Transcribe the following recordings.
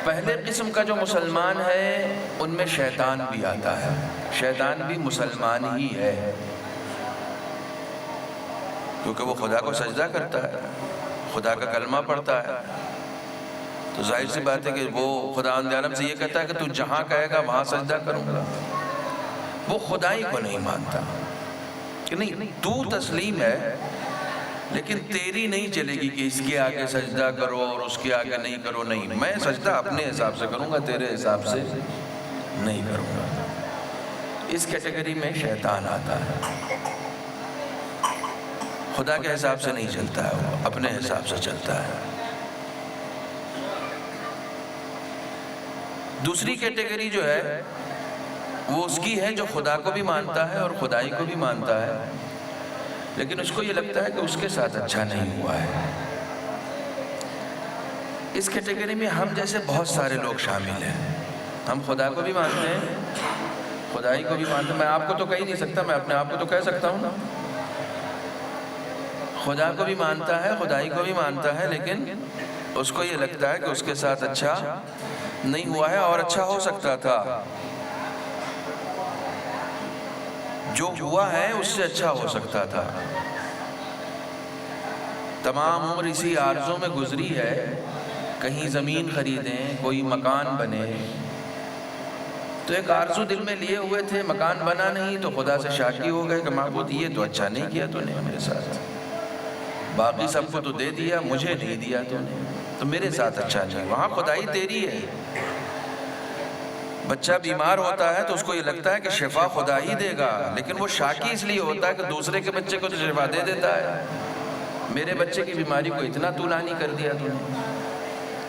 پہلے قسم کا جو مسلمان ہے ان میں شیطان بھی آتا ہے، شیطان بھی مسلمان ہی ہے، کیونکہ وہ خدا کو سجدہ کرتا ہے، خدا کا کلمہ پڑھتا ہے، تو ظاہر سی بات ہے کہ وہ خداوند عالم سے یہ کہتا ہے کہ تو جہاں کہے گا وہاں سجدہ کروں گا۔ وہ خدائی کو نہیں مانتا کہ نہیں تو تسلیم ہے لیکن تیری نہیں چلے گی کہ اس کے آگے سجدہ کرو اور اس کے آگے نہیں کرو، نہیں، میں سجدہ اپنے حساب سے کروں گا، تیرے حساب سے نہیں کروں گا۔ اس کیٹیگری میں شیطان آتا ہے، خدا کے حساب سے نہیں چلتا ہے، وہ اپنے حساب سے چلتا ہے۔ دوسری کیٹیگری جو ہے وہ اس کی ہے جو خدا کو بھی مانتا ہے اور خدائی کو بھی مانتا ہے، لیکن اس کو یہ لگتا ہے کہ اس کے ساتھ اچھا نہیں ہوا ہے۔ اس کیٹیگری میں ہم جیسے بہت سارے لوگ شامل ہیں، ہم خدا کو بھی مانتے ہیں، خدائی کو بھی مانتے ہیں۔ میں آپ کو تو کہہ نہیں سکتا، میں اپنے آپ کو تو کہہ سکتا ہوں نا، خدا کو بھی مانتا ہے، خدائی کو بھی مانتا ہے، لیکن اس کو یہ لگتا ہے کہ اس کے ساتھ اچھا نہیں ہوا ہے اور اچھا ہو سکتا تھا، جو ہوا ہے اس سے اچھا ہو سکتا تھا۔ تمام عمر اسی آرزوں میں گزری ہے، کہیں زمین خریدیں، کوئی مکان بنے، تو ایک آرزو دل میں لیے ہوئے تھے، مکان بنا نہیں تو خدا سے شاکی ہو گئے کہ معبود یہ تو اچھا نہیں کیا تو نے میرے ساتھ، باقی سب کو تو دے دیا، مجھے نہیں دیا تو نے، تو میرے ساتھ اچھا نہیں۔ وہاں خدائی تیری ہے۔ بچہ بیمار ہوتا ہے تو اس کو یہ لگتا ہے کہ شفا خدا ہی دے گا، لیکن وہ شاکی اس لیے ہوتا ہے کہ دوسرے کے بچے کو تو شفا دے دیتا ہے، میرے بچے کی بیماری کو اتنا طولانی کر دیا تو نے،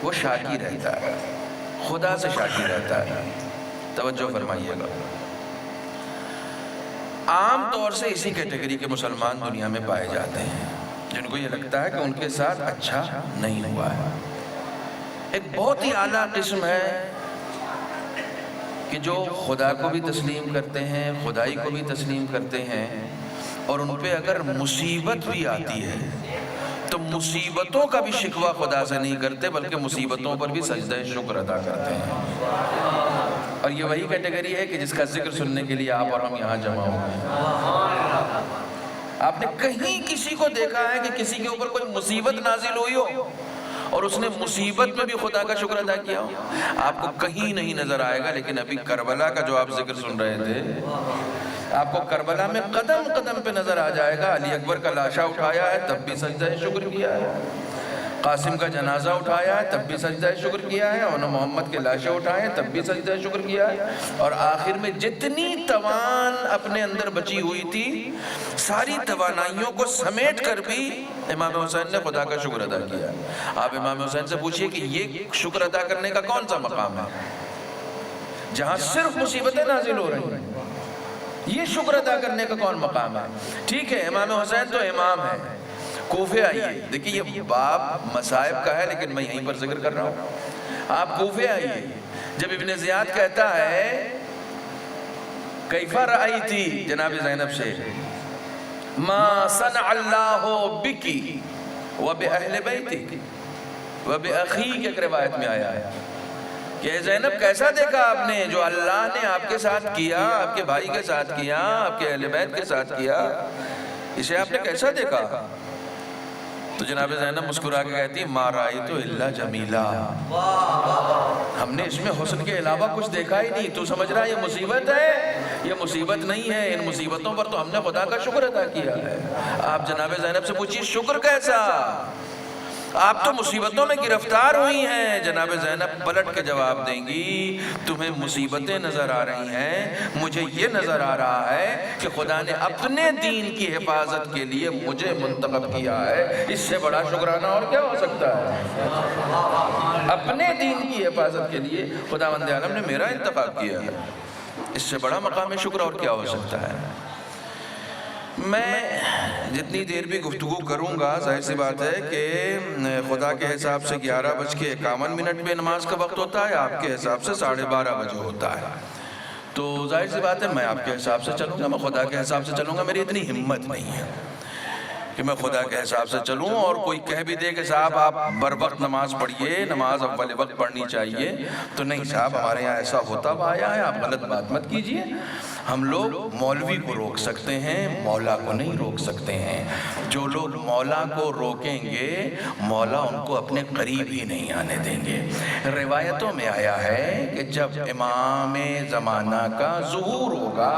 وہ شاکی رہتا ہے، خدا سے شاکی رہتا ہے۔ توجہ فرمائیے گا، عام طور سے اسی کیٹیگری کے مسلمان دنیا میں پائے جاتے ہیں جن کو یہ لگتا ہے کہ ان کے ساتھ اچھا نہیں ہوا ہے۔ ایک بہت ہی اعلیٰ قسم ہے کہ جو خدا کو بھی تسلیم کرتے ہیں، خدائی کو بھی تسلیم کرتے ہیں، اور ان پہ اگر مصیبت بھی آتی ہے تو مصیبتوں کا بھی شکوہ خدا سے نہیں کرتے بلکہ مصیبتوں پر بھی سجدہ شکر ادا کرتے ہیں۔ اور یہ وہی کیٹیگری ہے کہ جس کا ذکر سننے کے لیے آپ اور ہم یہاں جمع ہوئے ہیں۔ آپ نے کہیں کسی کو دیکھا ہے کہ کسی کے اوپر کوئی مصیبت نازل ہوئی ہو اور اس نے مصیبت میں بھی خدا کا شکر ادا کیا ہو؟ آپ کو کہیں نہیں نظر آئے گا، لیکن ابھی کربلا کا جو آپ ذکر سن رہے تھے، آپ کو کربلا میں قدم قدم پہ نظر آ جائے گا۔ علی اکبر کا لاشا اٹھایا ہے تب بھی سجدہ شکر کیا ہے، قاسم کا جنازہ اٹھایا ہے تب بھی سجدہ شکر کیا ہے، اور محمد کے لاشے اٹھائے ہیں تب بھی سجدہ شکر کیا ہے، اور آخر میں جتنی توان اپنے اندر بچی ہوئی تھی ساری توانائیوں کو سمیٹ کر بھی امام حسین نے خدا کا شکر ادا کیا۔ آپ امام حسین سے پوچھئے کہ یہ شکر ادا کرنے کا کون سا مقام ہے جہاں صرف مصیبتیں نازل ہو رہی ہیں؟ یہ شکر ادا کرنے کا کون مقام ہے؟ ٹھیک ہے، امام حسین تو امام ہے، کوفے آئیے، دیکھیے یہ باب مصائب کا ہے لیکن میں یہیں پر ذکر کر رہا ہوں۔ آپ کوفے آئیے، جب ابن زیاد کہتا ہے کیفا رأئی تھی جناب زینب سے، ما صنع اللہ بکی وبأہل بیتک وبأخیک، ایک روایت میں آیا ہے کہ زینب کیسا دیکھا آپ نے جو اللہ نے آپ کے ساتھ کیا، آپ کے بھائی کے ساتھ کیا، آپ کے اہل بیت کے ساتھ کیا، اسے آپ نے کیسا دیکھا؟ تو جناب زینب مسکرا کے کہتی ما رأیت الا جمیلا، ہم نے اس میں حسن کے علاوہ کچھ دیکھا ہی نہیں، تو سمجھ رہا یہ مصیبت ہے؟ یہ مصیبت نہیں ہے، ان مصیبتوں پر تو ہم نے خدا کا شکر ادا کیا ہے۔ آپ جناب زینب سے پوچھئے شکر کیسا؟ آپ تو مصیبتوں میں گرفتار ہوئی ہیں۔ جناب زینب پلٹ کے جواب دیں گی تمہیں مصیبتیں نظر آ رہی ہیں، مجھے یہ نظر آ رہا ہے کہ خدا نے اپنے دین کی حفاظت کے لیے مجھے منتخب کیا ہے، اس سے بڑا شکرانہ اور کیا ہو سکتا ہے؟ اپنے دین کی حفاظت کے لیے خداوند عالم نے میرا انتخاب کیا ہے، اس سے بڑا مقام شکر اور کیا ہو سکتا ہے؟ میں جتنی دیر بھی گفتگو کروں گا ظاہر سی بات ہے کہ خدا کے حساب سے 11:51 پہ نماز کا وقت ہوتا ہے، آپ کے حساب سے 12:30 بجے ہوتا ہے، تو ظاہر سی بات ہے میں آپ کے حساب سے چلوں گا، میں خدا کے حساب سے چلوں گا، میری اتنی ہمت نہیں ہے کہ میں خدا کے حساب سے چلوں، اور کوئی کہہ بھی دے کہ صاحب آپ بر وقت نماز پڑھیے، نماز اول وقت پڑھنی چاہیے، تو نہیں صاحب ہمارے یہاں ایسا ہوتا ہوا آیا ہے، آپ غلط بات مت کیجئے۔ ہم لوگ مولوی کو روک سکتے ہیں، مولا کو نہیں روک سکتے ہیں۔ جو لوگ مولا کو روکیں گے، مولا ان کو اپنے قریب ہی نہیں آنے دیں گے۔ روایتوں میں آیا ہے کہ جب امام زمانہ کا ظہور ہوگا،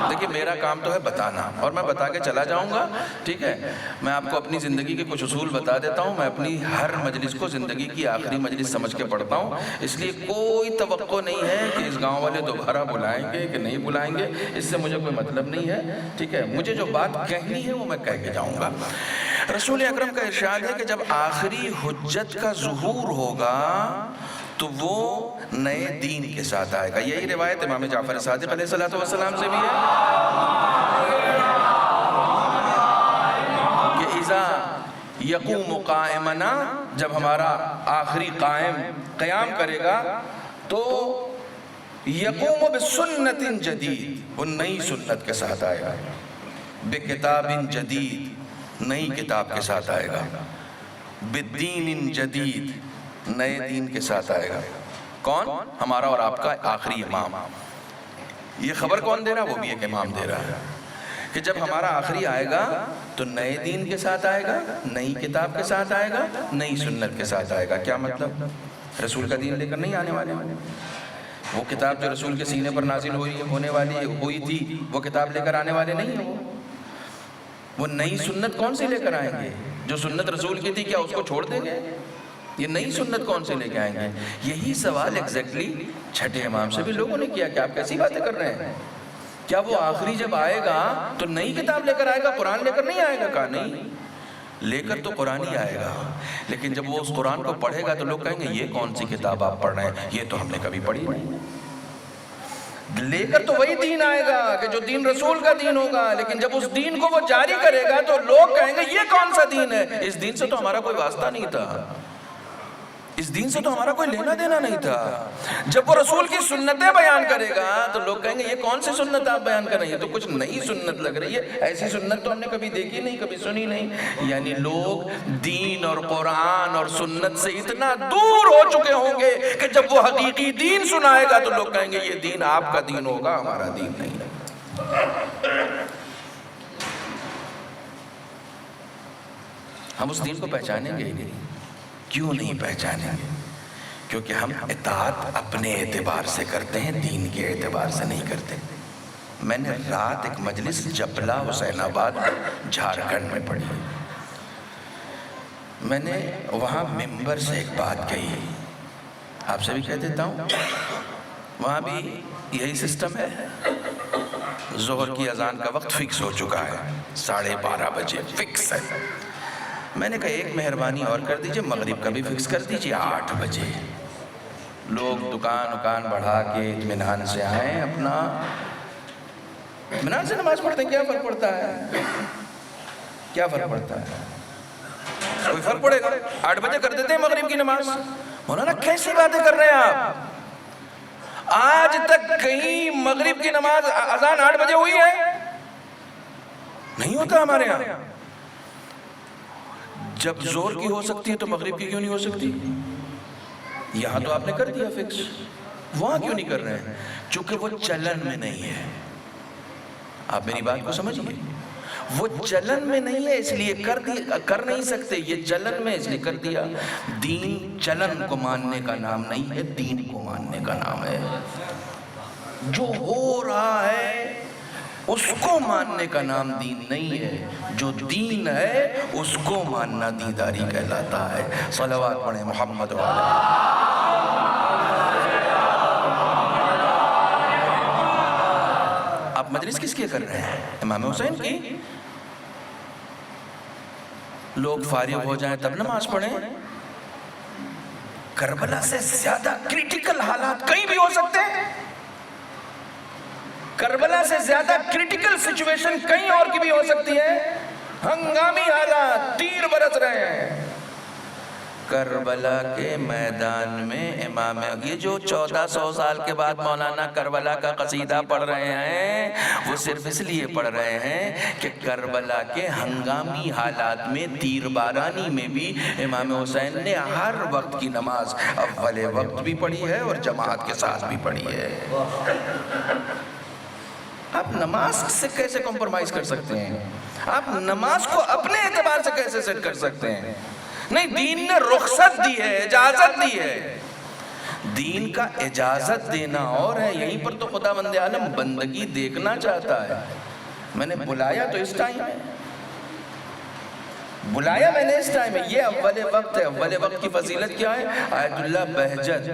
دیکھیں میرا کام تو ہے بتانا، اور میں بتا کے چلا جاؤں گا، ٹھیک ہے۔ میں آپ کو اپنی زندگی کے کچھ اصول بتا دیتا ہوں۔ میں اپنی ہر مجلس کو زندگی کی آخری مجلس سمجھ کے پڑھتا ہوں، اس لیے کوئی توقع نہیں ہے کہ اس گاؤں والے دوبارہ بلائیں گے کہ نہیں بلائیں گے، اس سے مجھے کوئی مطلب نہیں ہے، ٹھیک ہے۔ مجھے جو بات کہنی ہے وہ میں کہہ کے جاؤں گا۔ رسول اکرم کا ارشاد ہے کہ جب آخری حجت کا ظہور ہوگا تو وہ نئے دین کے ساتھ آئے گا۔ یہی روایت امام جعفر صادق علیہ السلام سے بھی ہے کہ اذا یقوم قائمنا، جب ہمارا آخری قیام کرے گا تو یقوم بسنت جدید، وہ نئی سنت کے ساتھ آئے گا، بکتاب جدید، نئی کتاب کے ساتھ آئے گا، بدین جدید، نئے دین کے ساتھ آئے گا۔ کون؟ ہمارا اور آپ کا آخری امام۔ یہ خبر کون دے رہا؟ وہ بھی ایک امام دے رہا ہے کہ جب ہمارا آخری آئے گا تو نئے دین کے ساتھ آئے گا، نئی کتاب کے ساتھ آئے گا، نئی سنت کے ساتھ آئے گا۔ کیا مطلب؟ رسول کا دین لے کر نہیں آنے والے۔ وہ کتاب جو رسول کے سینے پر نازل ہوئی تھی، وہ کتاب لے کر آنے والے نہیں ہیں۔ وہ نئی سنت کون سی لے کر آئیں گے؟ جو سنت رسول کی تھی کیا اس کو چھوڑ دیں گے؟ یہ نئی سنت کون سے لے کے آئیں گے؟ یہی سوال ایگزیکٹلی چھٹے امام سے بھی لوگوں نے کیا کہ آپ کیسی باتیں کر رہے ہیں؟ کیا وہ آخری جب آئے گا تو نئی کتاب لے کر آئے گا، قرآن لے کر نہیں آئے گا؟ کہا نہیں، لے کر تو قرآن ہی آئے گا، لیکن جب وہ اس قرآن کو پڑھے گا تو لوگ کہیں گے یہ کون سی کتاب آپ پڑھ رہے ہیں، یہ تو ہم نے کبھی پڑھی نہیں۔ لے کر تو وہی دین آئے گا کہ جو دین رسول کا دین ہوگا، لیکن جب اس دین کو وہ جاری کرے گا تو لوگ کہیں گے یہ کون سا دین ہے؟ اس دین سے تو ہمارا کوئی واسطہ نہیں تھا، اس دین سے تو ہمارا کوئی لینا دینا نہیں تھا۔ جب وہ رسول کی سنتیں بیان کرے گا تو لوگ کہیں گے یہ کون سی سنت آپ بیان کر رہے ہیں، یہ تو کچھ نئی سنت لگ رہی ہے، ایسی سنت تو ہم نے کبھی دیکھی نہیں، کبھی سنی نہیں۔ یعنی لوگ دین اور قرآن اور سنت سے اتنا دور ہو چکے ہوں گے کہ جب وہ حقیقی دین سنائے گا تو لوگ کہیں گے یہ دین آپ کا دین ہوگا، ہمارا دین نہیں ہے۔ ہم اس دین کو پہچانیں گے ہی نہیں۔ کیوں نہیں پہچانیں گے؟ کیونکہ ہم اطاعت اپنے اعتبار سے کرتے ہیں، دین کے اعتبار سے نہیں کرتے۔ میں نے رات ایک مجلس جبلہ حسین آباد جھارکھنڈ میں پڑھی، میں نے وہاں ممبر سے ایک بات کہی، آپ سے بھی کہہ دیتا ہوں، وہاں بھی یہی سسٹم ہے، ظہر کی اذان کا وقت فکس ہو چکا ہے، 12:30 بجے فکس ہے۔ میں نے کہا ایک مہربانی اور کر دیجئے، مغرب کا بھی فکس کر دیجئے 8 بجے، لوگ دکان بڑھا کے اطمینان سے آئیں، اپنا اطمینان سے نماز پڑھتے ہیں۔ کیا فرق پڑتا ہے؟ کیا فرق پڑتا ہے؟ کوئی فرق پڑے گا؟ 8 بجے کر دیتے ہیں مغرب کی نماز۔ مولانا کیسی باتیں کر رہے ہیں آپ؟ آج تک کہیں مغرب کی نماز اذان 8 بجے ہوئی ہے؟ نہیں ہوتا ہمارے یہاں۔ جب زور کی ہو سکتی ہے تو مغرب کی کیوں نہیں ہو سکتی؟ یہاں تو آپ نے کر دیا فکس، وہاں کیوں نہیں کر رہے ہیں؟ چونکہ وہ چلن میں نہیں ہے۔ آپ میری بات کو سمجھیے، وہ چلن میں نہیں ہے اس لیے کر نہیں سکتے، یہ چلن میں اس لیے کر دیا۔ دین چلن کو ماننے کا نام نہیں ہے، دین کو ماننے کا نام ہے۔ جو ہو رہا ہے اس کو ماننے کا نام دین نہیں ہے، جو دین ہے اس کو ماننا دینداری کہلاتا ہے۔ صلوات پڑھیں محمد والا۔ آپ مجلس کس کی کر رہے ہیں؟ امام حسین کی؟ لوگ فارغ ہو جائیں تب نماز پڑھیں؟ کربلا سے زیادہ کریٹیکل حالات کہیں بھی ہو سکتے ہیں؟ کربلا سے زیادہ کریٹیکل سچویشن کہیں اور کی بھی ہو سکتی ہے؟ ہنگامی حالات، تیر برس رہے ہیں، کربلا کے میدان میں امام، یہ جو 1400 سال کے بعد مولانا کربلا کا قصیدہ پڑھ رہے ہیں وہ صرف اس لیے پڑھ رہے ہیں کہ کربلا کے ہنگامی حالات میں تیر بارانی میں بھی امام حسین نے ہر وقت کی نماز اول وقت بھی پڑھی ہے اور جماعت کے ساتھ بھی پڑھی ہے۔ آپ نماز سے کیسے کمپرمائز کر سکتے ہیں؟ آپ نماز کو اپنے اعتبار سے کیسے سیٹ کر سکتے ہیں؟ نہیں، دین نے رخصت دی ہے، اجازت دی ہے۔ دین کا اجازت دینا اور ہے، یہیں پر تو خدا بند عالم بندگی دیکھنا چاہتا ہے۔ میں نے بلایا تو اس ٹائم ہے، بلایا میں نے اس ٹائم ہے، یہ اول وقت ہے۔ اول وقت کی فضیلت کیا ہے؟ آیت اللہ بہجت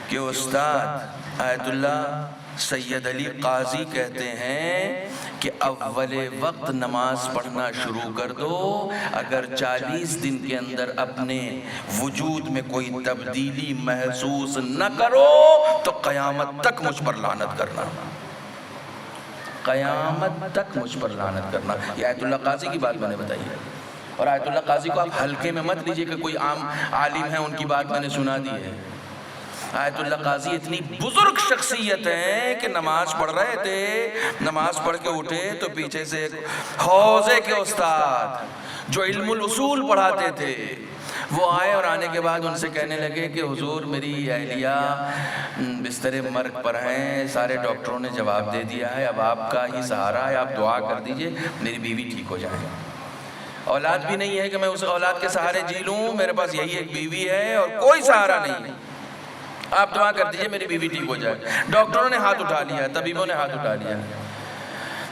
کے استاد آیت اللہ سید علی قاضی کہتے ہیں کہ اول وقت نماز پڑھنا شروع کر دو، اگر 40 دن کے اندر اپنے وجود میں کوئی تبدیلی محسوس نہ کرو تو قیامت تک مجھ پر لعنت کرنا، قیامت تک مجھ پر لعنت کرنا۔ یہ آیت اللہ قاضی کی بات میں نے بتائی ہے، اور آیت اللہ قاضی کو آپ ہلکے میں مت لیجئے کہ کوئی عام عالم ہے ان کی بات میں نے سنا دی ہے۔ آیت اللہ قاضی اتنی بزرگ شخصیت ہیں کہ نماز پڑھ رہے تھے، نماز پڑھ کے اٹھے تو پیچھے سے ایک حوضے کے استاد جو علم الاصول پڑھاتے تھے وہ آئے، اور آنے کے بعد ان سے کہنے لگے کہ حضور میری اہلیہ بستر مرگ پر ہیں، سارے ڈاکٹروں نے جواب دے دیا ہے، اب آپ کا ہی سہارا ہے، آپ دعا کر دیجئے میری بیوی ٹھیک ہو جائے۔ اولاد بھی نہیں ہے کہ میں اس اولاد کے سہارے جی لوں، میرے پاس یہی ایک بیوی ہے اور کوئی سہارا نہیں، آپ دعا کر دیجئے میری بیوی ٹھیک ہو جائے۔ ڈاکٹروں نے ہاتھ اٹھا لیا، طبیبوں نے ہاتھ اٹھا لیا۔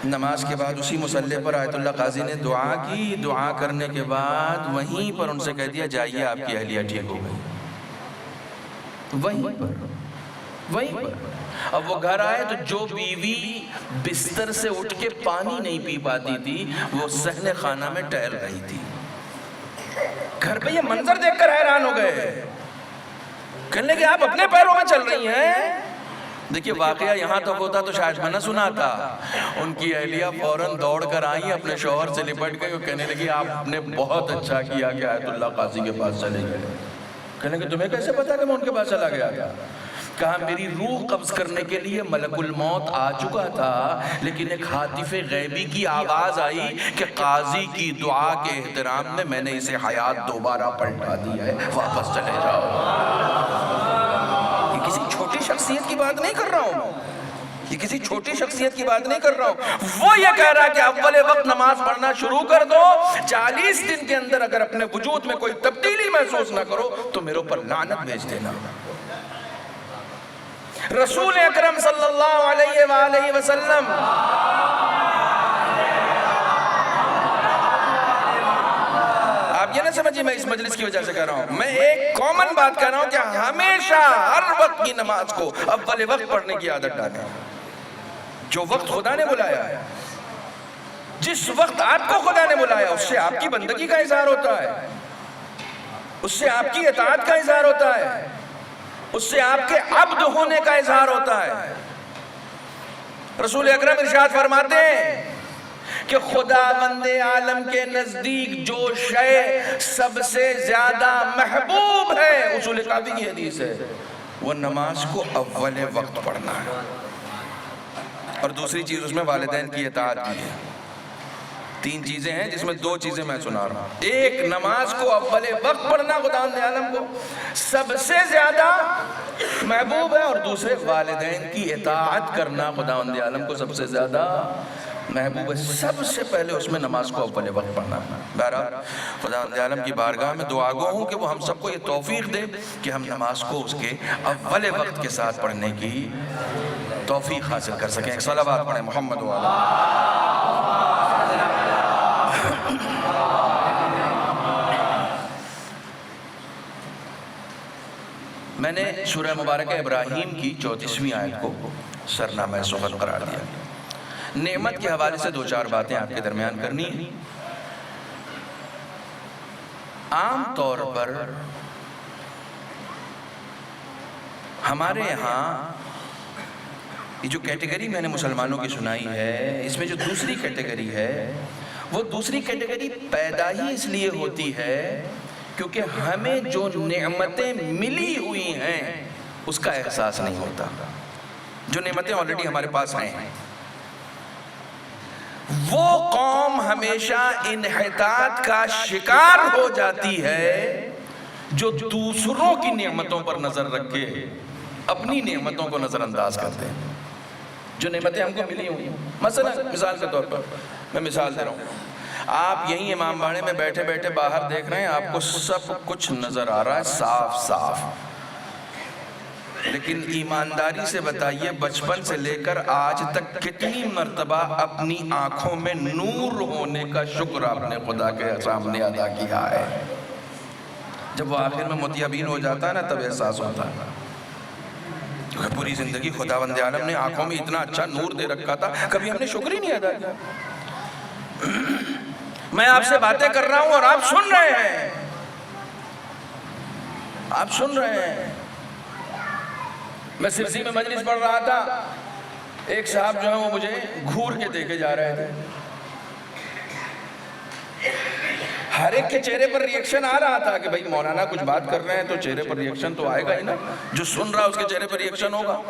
نماز کے بعد اسی مصلی پر آیت اللہ قاضی نے دعا کی، دعا کرنے کے بعد وہیں پر ان سے کہہ دیا جائیے آپ کی اہلیہ ٹھیک ہو گئی، وہیں پر۔ اب وہ گھر آئے تو جو بیوی بستر سے اٹھ کے پانی نہیں پی پاتی تھی وہ صحن خانہ میں ٹہل رہی تھی۔ گھر پہ یہ منظر دیکھ کر حیران ہو گئے، کہنے لگے آپ اپنے پیروں میں چل رہی ہیں؟ دیکھیے واقعہ یہاں تک ہوتا تو شاید میں نہ سناتا۔ ان کی اہلیہ فوراً دوڑ کر آئیں، اپنے شوہر سے لپٹ گئی اور کہنے لگی آپ نے بہت اچھا کیا کہ آیت اللہ قاضی کے پاس چلے گئے۔ کہنے لگے تمہیں کیسے پتا کہ میں ان کے پاس چلا گیا تھا؟ کہا میری روح قبض کرنے کے لیے ملک الموت آ چکا تھا، لیکن ایک ہاتف غیبی کی آواز آئی کہ قاضی کی دعا کے احترام میں نے اسے حیات دوبارہ پلٹا دی ہے، واپس چلے جاؤ۔ یہ کسی چھوٹی شخصیت کی بات نہیں کر رہا ہوں، یہ کسی چھوٹی شخصیت کی بات نہیں کر رہا ہوں، وہ یہ کہہ رہا ہے کہ اول وقت نماز پڑھنا شروع کر دو، 40 دن کے اندر اگر اپنے وجود میں کوئی تبدیلی محسوس نہ کرو تو میرے اوپر لعنت بھیج دینا۔ رسول اکرم صلی اللہ علیہ وآلہ وسلم آپ یہ نہ سمجھیں میں اس مجلس کی وجہ سے کہہ رہا ہوں، میں ایک کامن بات کہہ رہا ہوں کہ ہمیشہ ہر وقت کی نماز کو اول وقت پڑھنے کی عادت ڈالیں۔ جو وقت خدا نے بلایا ہے، جس وقت آپ کو خدا نے بلایا، اس سے آپ کی بندگی کا اظہار ہوتا ہے، اس سے آپ کی اطاعت کا اظہار ہوتا ہے، اس سے آپ کے عبد ہونے کا اظہار ہوتا ہے۔ رسول اکرم ارشاد فرماتے ہیں کہ خداوند عالم کے نزدیک جو شے سب سے زیادہ محبوب ہے، اصول کافی کی حدیث ہے، وہ نماز کو اول وقت پڑھنا ہے، اور دوسری چیز اس میں والدین کی اطاعت بھی ہے۔ 3 چیزیں ہیں جس میں 2 چیزیں میں سنا رہا ہوں۔ ایک نماز کو اول وقت پڑھنا خداوند عالم کو سب سے زیادہ محبوب ہے، اور دوسرے والدین کی اطاعت کرنا خداوند عالم کو سب سے زیادہ محبوب ہے۔ سب سے پہلے اس میں نماز کو اول وقت پڑھنا۔ بہرحال خداوند عالم کی بارگاہ میں دعا گو ہوں کہ وہ ہم سب کو یہ توفیق دے کہ ہم نماز کو اس کے اول وقت کے ساتھ پڑھنے کی توفیق حاصل کر سکیں۔ ایک صلوات پڑھیں محمد و میں نے سورہ مبارکہ ابراہیم کی 34ویں آیت کو سرنامہ سخن قرار دیا۔ نعمت کے حوالے سے 2-4 باتیں آپ کے درمیان کرنی ہیں۔ عام طور پر ہمارے یہاں یہ جو کیٹیگری میں نے مسلمانوں کی سنائی ہے، اس میں جو دوسری کیٹیگری ہے وہ دوسری کیٹیگری پیدا ہی اس لیے ہوتی ہے کیونکہ ہمیں جو نعمتیں ملی ہوئی ہیں اس کا احساس نہیں ہوتا. جو نعمتیں آلریڈی ہمارے پاس ہیں. وہ قوم ہمیشہ انحطاط کا شکار ہو جاتی ہے جو دوسروں کی نعمتوں پر نظر رکھے اپنی نعمتوں کو نظر انداز کرتے ہیں. جو نعمتیں ہم کو ملی ہوئی ہیں، مثلا مثال کے طور پر میں مثال دے رہا ہوں، آپ یہیں امام باڑے میں بیٹھے بیٹھے باہر دیکھ رہے ہیں، آپ کو سب کچھ نظر آ رہا ہے صاف صاف، لیکن ایمانداری سے بتائیے بچپن سے لے کر آج تک کتنی مرتبہ اپنی آنکھوں میں نور ہونے کا شکر آپ نے خدا کے سامنے ادا کیا ہے؟ جب وہ آخر میں متیابین ہو جاتا ہے نا تب احساس ہوتا ہے. کیونکہ پوری زندگی خداوند عالم نے آنکھوں میں اتنا اچھا نور دے رکھا تھا، کبھی ہم نے شکر ہی نہیں ادا کیا. میں آپ سے باتیں کر رہا ہوں اور آپ سن رہے ہیں، آپ سن رہے ہیں. میں سرسی میں مجلس پڑھ رہا تھا، ایک صاحب جو ہے وہ مجھے گھور کے دیکھے جا رہے تھے. ہر ایک کے چہرے پر ریئیکشن آ رہا تھا کہ بھئی مولانا کچھ بات کر رہے ہیں تو چہرے پر ریئیکشن تو آئے گا ہی نا، جو سن رہا اس کے چہرے پر ریئیکشن ہوگا.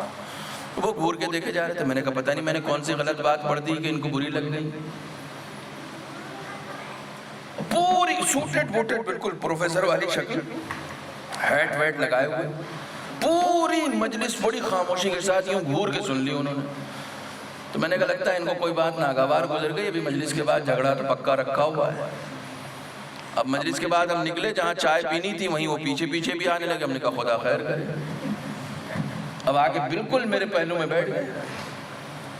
وہ گھور کے دیکھے جا رہے تھے. میں نے کہا پتہ نہیں میں نے کون سی غلط بات پڑھ دی کہ ان کو بری لگ گئی. پوری سوٹڈ ووٹڈ بالکل پروفیسر والی شکل، ہیٹ ویٹ لگائے ہوئے، پوری مجلس بڑی خاموشی کے ساتھ یوں گھور کے سن لی انہوں نے. تو میں نے کہا لگتا ہے ان کو کوئی بات ناگوار گزر گئی، ابھی مجلس کے بعد جھگڑا تو پکا رکھا ہوا ہے. اب مجلس کے بعد ہم نکلے، جہاں چائے پینی تھی وہیں وہ پیچھے پیچھے بھی آنے لگے. ہم نے کہا خدا خیر کرے. اب آگے بالکل میرے پہلو میں بیٹھ گئے.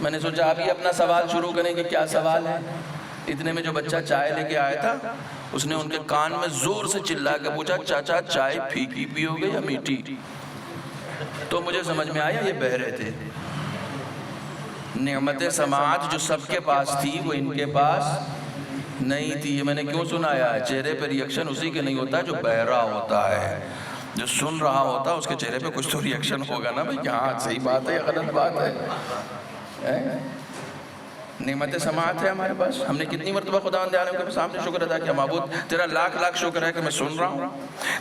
میں نے سوچا آپ ہی اپنا سوال شروع کریں کہ کیا سوال ہے. اتنے میں جو بچہ چائے لے کے آیا تھا اس نے ان کے کان میں زور سے چلا کے پوچھا چاچا چائے پھیکی پیو گے یا میٹھی؟ تو مجھے سمجھ میں آیا یہ بہرے تھے. نعمت سماعت جو سب کے پاس تھی وہ ان کے پاس نہیں تھی. یہ میں نے کیوں سنایا ہے؟ چہرے پہ ریئیکشن اسی کے نہیں ہوتا جو بہرا ہوتا ہے. جو سن رہا ہوتا اس کے چہرے پہ کچھ تو ریئیکشن ہوگا نا بھئی ہاں صحیح بات ہے یا غلط بات ہے. نعمت سماعت ہے ہمارے پاس. ہم نے کتنی مرتبہ خداوند عالم کے سامنے شکر ادا کیا. معبود تیرا لاکھ لاکھ شکر ہے کہ میں سن رہا ہوں،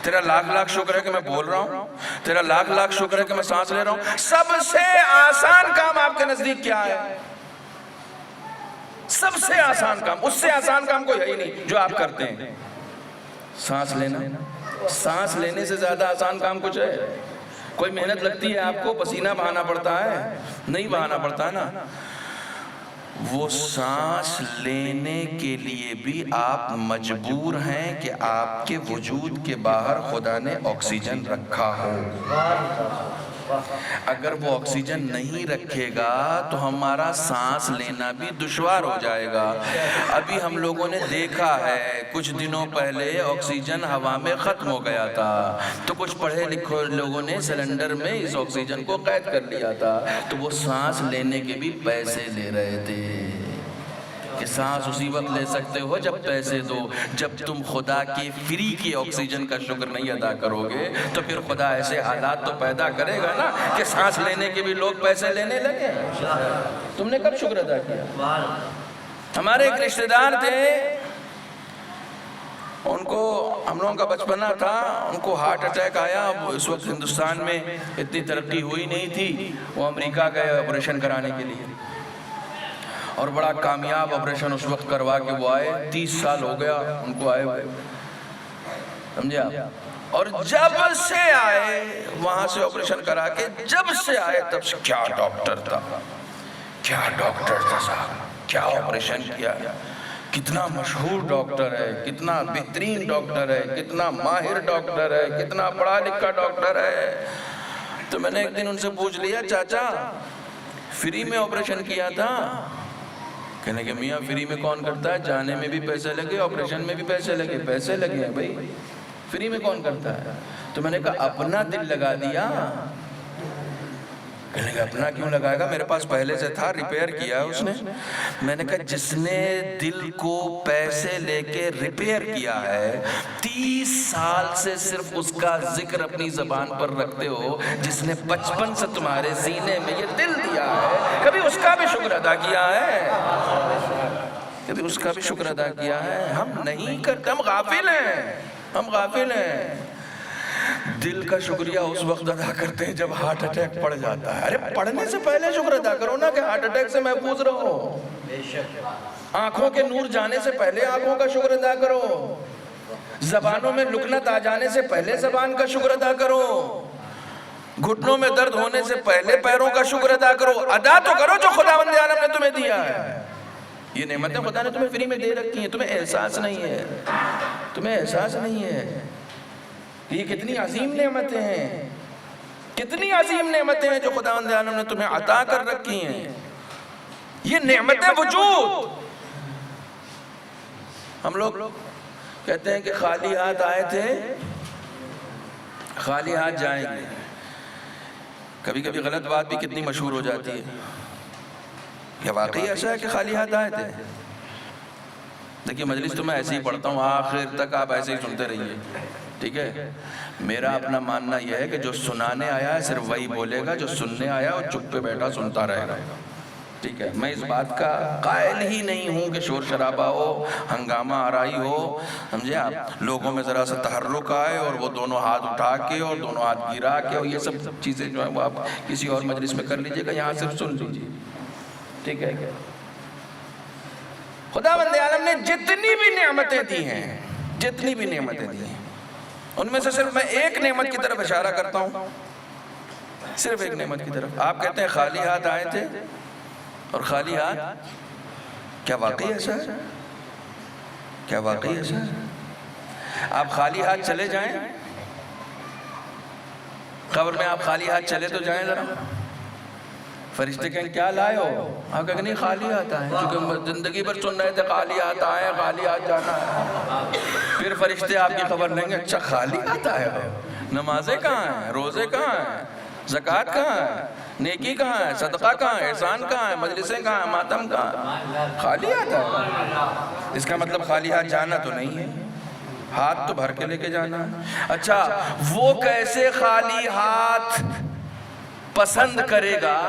تیرا لاکھ لاکھ شکر ہے کہ میں بول رہا ہوں، تیرا لاکھ لاکھ شکر ہے کہ میں سانس لے رہا ہوں. سب سے آسان کام آپ کے نزدیک کیا ہے؟ سب سے آسان کام، اس سے آسان کام کوئی ہے ہی نہیں جو آپ کرتے ہیں. سانس لینا. سانس لینے سے زیادہ آسان کام کچھ ہے؟ کوئی محنت لگتی ہے آپ کو؟ پسینہ بہانا پڑتا ہے؟ نہیں بہانا پڑتا نا. وہ سانس لینے کے لیے بھی آپ مجبور ہیں کہ آپ کے وجود کے باہر خدا نے آکسیجن رکھا ہو. اگر وہ آکسیجن نہیں رکھے گا تو ہمارا سانس لینا بھی دشوار ہو جائے گا. ابھی ہم لوگوں نے دیکھا ہے کچھ دنوں پہلے آکسیجن ہوا میں ختم ہو گیا تھا تو کچھ پڑھے لکھے لوگوں نے سلنڈر میں اس آکسیجن کو قید کر لیا تھا. تو وہ سانس لینے کے بھی پیسے لے رہے تھے کہ سانس اسی وقت لے سکتے ہو جب پیسے دو. جب تم خدا کے فری کی آکسیجن کا شکر نہیں ادا کرو گے تو پھر خدا ایسے حالات تو پیدا کرے گا نا کہ سانس لینے کے بھی لوگ پیسے لینے لگے. تم نے کب شکر ادا کیا؟ ہمارے ایک رشتہ دار تھے، ان کو ہم لوگوں کا بچپنا تھا، ان کو ہارٹ اٹیک آیا. اس وقت ہندوستان میں اتنی ترقی ہوئی نہیں تھی. وہ امریکہ گئے آپریشن کرانے کے لیے اور بڑا کامیاب آپریشن اس وقت کروا کے وہ آئے. 30 سال ہو گیا ان کو آئے ہوئے، سمجھے آپ. اور جب سے آئے وہاں سے آپریشن کرا کے جب سے آئے تب سے کیا ڈاکٹر تھا، کیا ڈاکٹر تھا صاحب، کیا آپریشن کیا. کتنا مشہور ڈاکٹر ہے، کتنا بہترین ڈاکٹر ہے، کتنا ماہر ڈاکٹر ہے، کتنا پڑھا لکھا ڈاکٹر ہے. تو میں نے ایک دن ان سے پوچھ لیا چاچا فری میں آپریشن کیا تھا؟ کہنے کہ میاں فری میں کون کرتا ہے، جانے میں بھی پیسے لگے، آپریشن میں بھی پیسے لگے. پیسے لگے ہیں بھائی، فری میں کون کرتا ہے؟ تو میں نے کہا اپنا دل لگا دیا. کہنے کہ اپنا کیوں لگائے گا، میرے پاس پہلے سے تھا، ریپیئر کیا اس نے. میں نے کہا جس نے دل کو پیسے لے کے ریپیئر کیا ہے 30 سال سے صرف اس کا ذکر اپنی زبان پر رکھتے ہو، جس نے 55 سے تمہارے سینے میں یہ دل دیا ہے، کبھی اس کا بھی شکر ادا کیا ہے؟ کبھی اس کا بھی شکر ادا کیا ہے؟ ہم نہیں کرتے، ہم غافل ہیں. ہم غافل ہیں. دل کا شکریہ اس وقت ادا کرتے ہیں جب ہارٹ اٹیک پڑ جاتا ہے. ارے پڑھنے سے پہلے شکر ادا کرو نا کہ ہارٹ اٹیک سے محفوظ رہو. آنکھوں کے نور جانے سے پہلے آنکھوں کا شکر ادا کرو. زبانوں میں لکنت آ جانے سے پہلے زبان کا شکر ادا کرو. گھٹنوں میں درد ہونے سے پہلے پیروں کا شکر ادا کرو. ادا تو کرو جو خداوند عالم نے تمہیں دیا ہے. یہ نعمتیں خدا نے تمہیں فری میں دے رکھی ہیں, تمہیں احساس نہیں ہے. تمہیں احساس نہیں ہے یہ کتنی عظیم نعمتیں ہیں, کتنی عظیم نعمتیں ہیں جو خداوند عالم نے تمہیں عطا کر رکھی ہیں. یہ نعمتیں وجود. ہم لوگ کہتے ہیں کہ خالی ہاتھ آئے تھے خالی ہاتھ جائیں گے. کبھی کبھی غلط بات بھی کتنی مشہور ہو جاتی ہے. یہ واقعی ایسا ہے کہ خالی ہاتھ آئے تھے؟ دیکھیے مجلس تو میں ایسے ہی پڑھتا ہوں, آخر تک آپ ایسے ہی سنتے رہیے, ٹھیک ہے. میرا اپنا ماننا یہ ہے کہ جو سنانے آیا ہے صرف وہی بولے گا, جو سننے آیا وہ چپ پہ بیٹھا سنتا رہے گا, ٹھیک ہے. میں اس بات کا قائل ہی نہیں ہوں کہ شور شرابہ ہو, ہنگامہ آرائی ہو, سمجھے آپ, لوگوں میں ذرا سا تحرک آئے اور وہ دونوں ہاتھ اٹھا کے اور دونوں ہاتھ گرا کے, اور یہ سب چیزیں جو ہیں وہ آپ کسی اور مجلس میں کر لیجئے گا, یہاں صرف سن لیجئے, ٹھیک ہے. خداوند عالم نے جتنی بھی نعمتیں دی ہیں, جتنی بھی نعمتیں دی ہیں, ان میں سے صرف میں ایک نعمت کی طرف اشارہ کرتا ہوں, صرف ایک نعمت کی طرف. آپ کہتے ہیں خالی ہاتھ آئے تھے اور خالی ہاتھ, کیا واقعی ایسا ہے؟ کیا واقعی ایسا ہے؟ آپ خالی ہاتھ چلے جائیں, قبر میں آپ خالی ہاتھ چلے تو جائیں ذرا, فرشتے کہیں کیا لائے ہو؟ آپ کہیں نہیں خالی ہاتھ آئے, چونکہ زندگی بھر سن رہے تھے خالی ہاتھ آئے, خالی ہاتھ جانا ہے. پھر فرشتے آپ کی خبر لیں گے, اچھا خالی ہاتھ آئے ہو, نمازیں کہاں ہیں, روزے کہاں ہیں, زکوٰۃ کہاں ہے, نیکی کہاں ہے, صدقہ کہاں ہے, احسان کہاں ہے, مجلسیں کہاں ہیں, ماتم کہاں ہے؟ خالی ہاتھ آئے. اس کا مطلب خالی ہاتھ جانا تو نہیں ہے, ہاتھ تو بھر کے لے کے جانا ہے. اچھا وہ کیسے خالی ہاتھ پسند کرے گا؟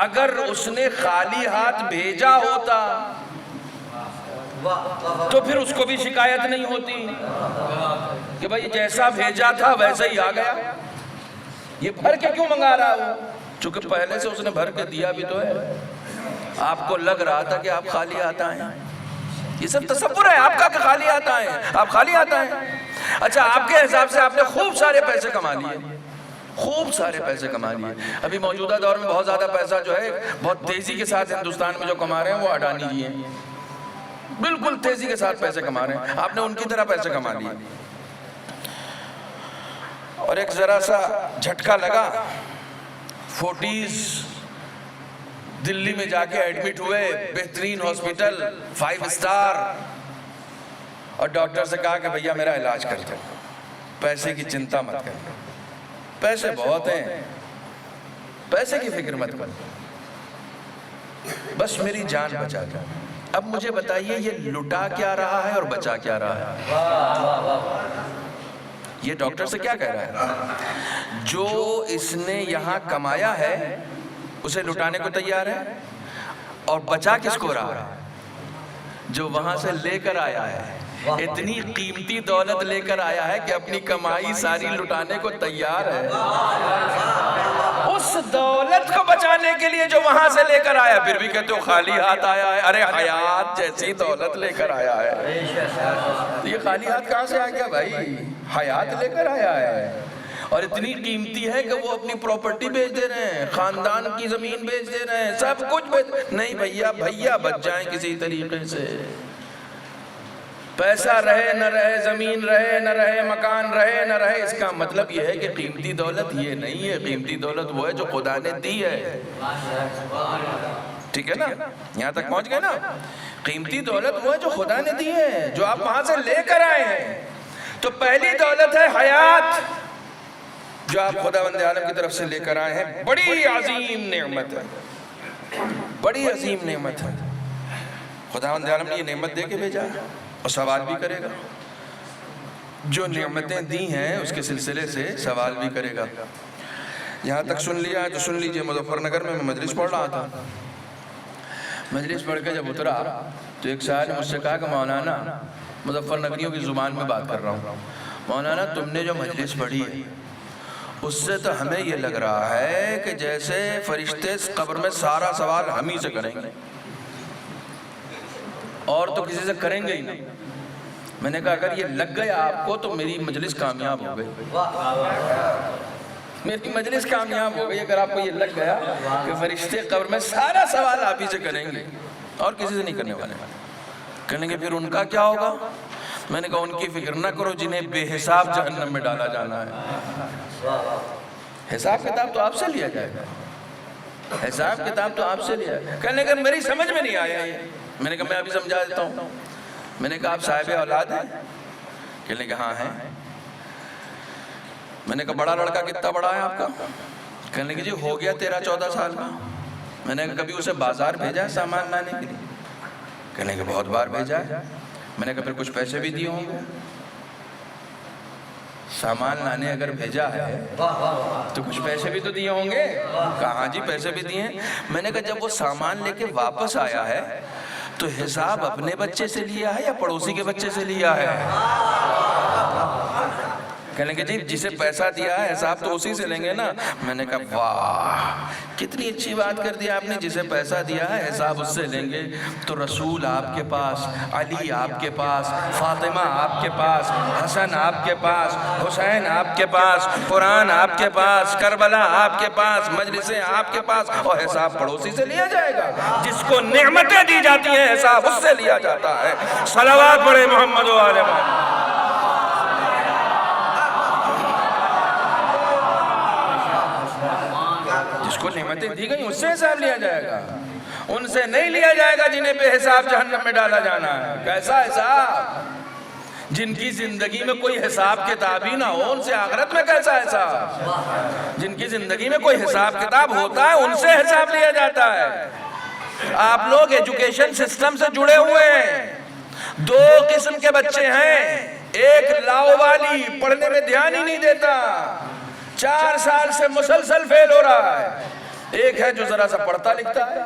اگر اس نے خالی ہاتھ بھیجا ہوتا تو پھر اس کو بھی شکایت نہیں ہوتی کہ بھائی جیسا بھیجا تھا ویسا ہی آ گیا, یہ بھر کے کیوں منگا رہا ہو؟ چونکہ پہلے سے اس نے بھر کے دیا بھی تو ہے. آپ کو لگ رہا تھا کہ آپ خالی ہاتھ آئے, یہ سب تصور ہے آپ کا کہ خالی ہاتھ آئے, آپ خالی ہاتھ آئے. اچھا آپ کے حساب سے آپ نے خوب سارے پیسے کما لیے, خوب سارے پیسے کما لیے. ابھی موجودہ دور میں بہت زیادہ پیسہ جو ہے بہت تیزی کے ساتھ ہندوستان میں جو کما رہے ہیں وہ اڈانی جی ہیں, بالکل تیزی کے ساتھ پیسے کما رہے ہیں. آپ نے ان کی طرح پیسے کما لیے. اور ایک ذرا سا جھٹکا لگا, 40s دلی میں جا کے ایڈمٹ ہوئے, بہترین ہاسپٹل 5 اسٹار, اور ڈاکٹر سے کہا کہ بھیا میرا علاج کر دو, پیسے کی چنتا مت کر, پیسے بہت ہیں, پیسے کی فکر مت کر, بس میری جان بچا دو. اب مجھے بتائیے یہ لٹا کیا رہا ہے اور بچا کیا رہا ہے؟ یہ ڈاکٹر سے کیا کہہ رہا ہے؟ جو اس نے یہاں کمایا ہے اسے لٹانے کو تیار ہے, اور بچا کس کو رہا ہے؟ جو وہاں سے لے کر آیا ہے, اتنی قیمتی دولت لے کر آیا ہے کہ اپنی کمائی ساری لٹانے کو تیار ہے. اس دولت کو بچانے کے لیے جو وہاں سے لے کر آیا, پھر بھی کہتے ہو خالی ہاتھ آیا ہے. ارے حیات جیسی دولت لے کر آیا ہے, یہ خالی ہاتھ کہاں سے آ گیا بھائی؟ حیات لے کر آیا ہے, اور اتنی قیمتی ہے کہ وہ اپنی پراپرٹی بیچ دے رہے ہیں, خاندان کی زمین بیچ دے رہے ہیں, سب کچھ بیچ. نہیں بھیا بچ جائیں کسی طریقے سے, پیسہ رہے نہ رہے, زمین رہے نہ رہے, مکان رہے نہ رہے, اس کا مطلب یہ ہے کہ قیمتی دولت یہ نہیں ہے. قیمتی دولت وہ ہے جو خدا نے دی ہے, ٹھیک ہے نا, یہاں تک پہنچ گئے نا. قیمتی دولت وہ ہے جو خدا نے دی ہے, جو آپ وہاں سے لے کر آئے ہیں. تو پہلی دولت ہے حیات, جو آپ خداوند عالم کی طرف سے لے کر آئے ہیں. بڑی عظیم نعمت ہے, بڑی عظیم نعمت ہے. خداوند عالم نے یہ نعمت دے کے بھیجا ہے, اور سوال بھی کرے گا. جو نعمتیں دی ہیں اس کے سلسلے سے سوال بھی کرے گا. یہاں تک سن لیا ہے تو سن لیجئے. مظفر نگر میں مجلس پڑھ رہا تھا, مجلس پڑھ کے جب اترا تو ایک شاعر نے مجھ سے کہا کہ مولانا مظفر نگریوں کی زبان میں بات کر رہا ہوں، مولانا تم نے جو مجلس پڑھی ہے اس سے تو ہمیں یہ لگ رہا ہے کہ جیسے فرشتے قبر میں سارا سوال ہم ہی سے کریں گے، اور تو کسی سے کریں گے ہی نہیں۔ میں نے کہا اگر یہ لگ گیا آپ کو تو میری مجلس کامیاب ہو گئی، میری مجلس کامیاب ہو گئی اگر آپ کو یہ لگ گیا کہ فرشتے قبر میں سارا سوال آپ ہی سے کریں گے اور کسی سے نہیں کرنے والے۔ کہنے گے پھر ان کا کیا ہوگا؟ میں نے کہا ان کی فکر نہ کرو جنہیں بے حساب جہنم میں ڈالا جانا ہے، حساب کتاب تو آپ سے لیا جائے گا، حساب کتاب تو آپ سے لیا جائے گا۔ کہنے کہ میری سمجھ میں نہیں آیا یہ۔ میں نے کہا میں ابھی سمجھا دیتا ہوں۔ میں نے کہا آپ صاحب اولاد ہیں؟ کہنے کہ ہاں ہیں۔ میں نے کہا بڑا لڑکا کتنا بڑا ہے آپ کا؟ کہنے کہ جی ہو گیا 13-14 سال کا۔ میں نے کہا کبھی اسے بازار بھیجا ہے سامان لانے کے لیے؟ کہنے کہ بہت بار بھیجا ہے۔ میں نے کہا پھر کچھ پیسے بھی دیے ہوں گے؟ سامان لانے اگر بھیجا ہے تو کچھ پیسے بھی تو دیے ہوں گے؟ کہاں جی پیسے بھی دیے ہیں۔ میں نے کہا جب وہ سامان لے کے واپس آیا ہے تو حساب اپنے بچے سے لیا ہے یا پڑوسی کے بچے سے لیا ہے؟ کہنے کہ جی جسے پیسہ دیا ہے حساب تو اسی سے لیں گے نا۔ میں نے کہا واہ کتنی اچھی بات کر دیا آپ نے، جسے پیسہ دیا ہے حساب اس سے لیں گے۔ تو رسول آپ کے پاس، علی آپ کے پاس، فاطمہ آپ کے پاس، حسن آپ کے پاس، حسین آپ کے پاس، قرآن آپ کے پاس، کربلا آپ کے پاس، مجلسیں آپ کے پاس، اور حساب پڑوسی سے لیا جائے گا۔ جس کو نعمتیں دی جاتی ہیں حساب اس سے لیا جاتا ہے۔ صلوات پڑھے محمد و آل محمد۔ کو نعمتیں دی گئی اس سے حساب لیا جائے گا، ان سے نہیں لیا جائے گا جنہیں بے حساب جہنم میں ڈالا جانا ہے۔ کیسا حساب؟ جن کی زندگی میں کوئی حساب کتاب ہی نہ ہو ان سے آخرت میں کیسا حساب؟ جن کی زندگی میں کوئی حساب کتاب ہوتا ہے ان سے حساب لیا جاتا ہے۔ آپ لوگ ایجوکیشن سسٹم سے جڑے ہوئے ہیں، دو قسم کے بچے ہیں، ایک لاؤ والی پڑھنے میں دھیان ہی نہیں دیتا، 4 سال سے مسلسل فیل ہو رہا ہے، ایک ہے جو ذرا سا پڑھتا لکھتا ہے،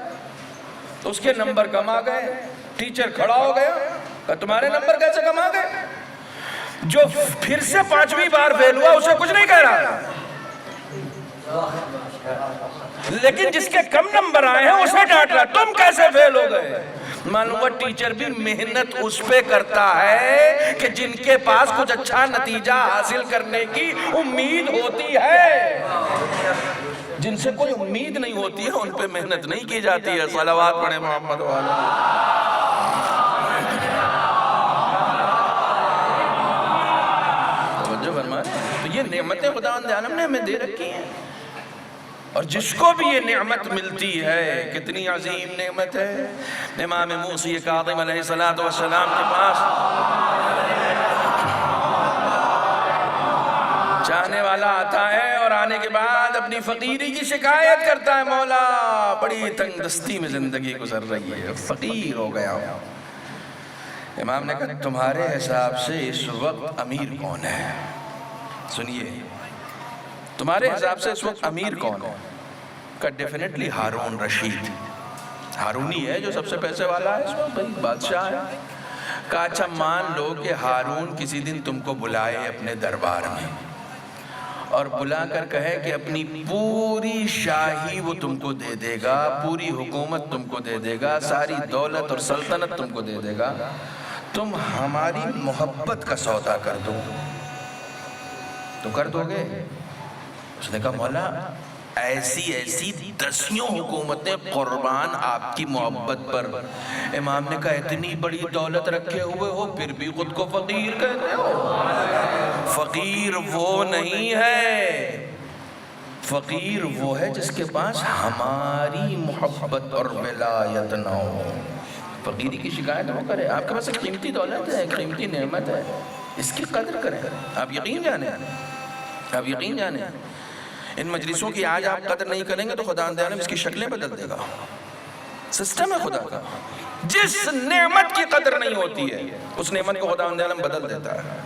اس کے نمبر کم آ گئے، ٹیچر کھڑا ہو گیا کہ تمہارے نمبر کیسے کم آ گئے؟ جو پھر سے 5ویں بار فیل ہوا اسے کچھ نہیں کہہ رہا، لیکن جس کے کم نمبر آئے ہیں اسے ڈانٹ رہا تم کیسے فیل ہو گئے۔ معلوم ہوا ٹیچر بھی محنت اس پہ کرتا ہے کہ جن کے پاس کچھ اچھا نتیجہ حاصل کرنے کی امید ہوتی ہے، جن سے کوئی امید نہیں ہوتی ہے ان پہ محنت نہیں کی جاتی ہے۔ صلوات پڑھے محمد والا۔ توجہ فرمائیں، تو یہ نعمتیں خداوند عالم نے ہمیں دے رکھی ہیں، اور جس کو بھی یہ نعمت ملتی ہے کتنی عظیم نعمت ہے۔ امام موسی کاظم علیہ السلام کے پاس چاہنے والا آتا ہے اور آنے کے بعد اپنی فقیری کی شکایت کرتا ہے، مولا بڑی تنگ دستی میں زندگی گزر رہی ہے، فقیر ہو گیا ہوں۔ امام نے کہا تمہارے حساب سے اس وقت امیر کون ہے؟ سنیے، تمہارے حساب سے اس وقت امیر کون ہے؟ کہ ڈیفینیٹلی ہارون رشید، ہارونی ہے جو سب سے پیسے والا ہے اس وقت، بھائی بادشاہ ہے۔ کہا اچھا مان لو کہ ہارون کسی دن تم کو بلائے اپنے دربار میں اور بلا کر کہے کہ اپنی پوری شاہی وہ تم کو دے دے گا، پوری حکومت تم کو دے دے گا، ساری دولت اور سلطنت تم کو دے دے گا، تم ہماری محبت کا سودا کر دو، تو کر دو گے؟ اس نے کہا مولا ایسی 10 حکومتیں قربان آپ کی محبت پر۔ امام نے کہا اتنی بڑی دولت رکھے ہوئے ہو پھر بھی خود کو فقیر کہتے ہو؟ فقیر وہ نہیں ہے، فقیر وہ ہے جس کے پاس ہماری محبت اور ولایت نہ ہو۔ فقیری کی شکایت وہ کرے، آپ کے پاس ایک قیمتی دولت ہے، ایک قیمتی نعمت ہے، اس کی قدر کریں۔ آپ یقین جانیں، آپ یقین جانیں، ان مجلسوں کی آج آپ قدر نہیں کریں گے تو خداوند عالم اس کی شکلیں بدل دے گا۔ سسٹم ہے خدا کا، جس نعمت کی قدر نہیں ہوتی ہے اس نعمت کو خداوند عالم بدل دیتا ہے۔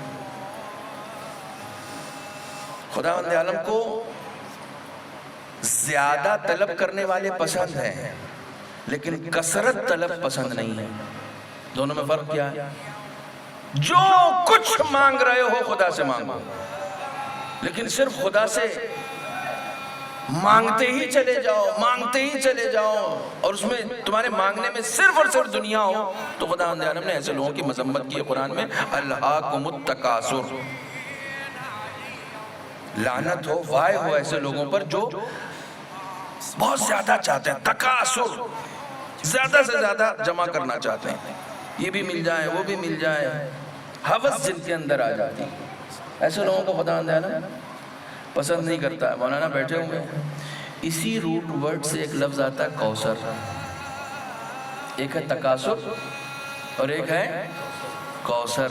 خداوند عالم کو زیادہ طلب کرنے والے پسند ہیں لیکن کثرت طلب پسند نہیں ہے۔ دونوں میں فرق کیا ہے؟ جو کچھ مانگ رہے ہو خدا سے مانگو، لیکن صرف خدا سے مانگتے ہی چلے جاؤ، مانگتے ہی چلے جاؤ، اور اس میں تمہارے مانگنے میں صرف اور صرف دنیا ہو، تو خدا عالم نے ایسے لوگوں کی مذمت کی ہے قرآن میں، الہاکم التکاثر، لعنت ہو، وائے ہو ایسے لوگوں پر جو بہت زیادہ چاہتے ہیں، تکاثر، زیادہ سے زیادہ جمع کرنا چاہتے ہیں، یہ بھی مل جائے وہ بھی مل جائے، ہوس جن کے اندر آ جاتی، ایسے لوگوں کو خدا عالم پسند نہیں کرتا ہے۔ مولانا بیٹھے ہوئے، اسی روٹ ورڈ سے ایک لفظ آتا ہے کوثر، ایک ہے تکاثر اور ایک ہے کوثر۔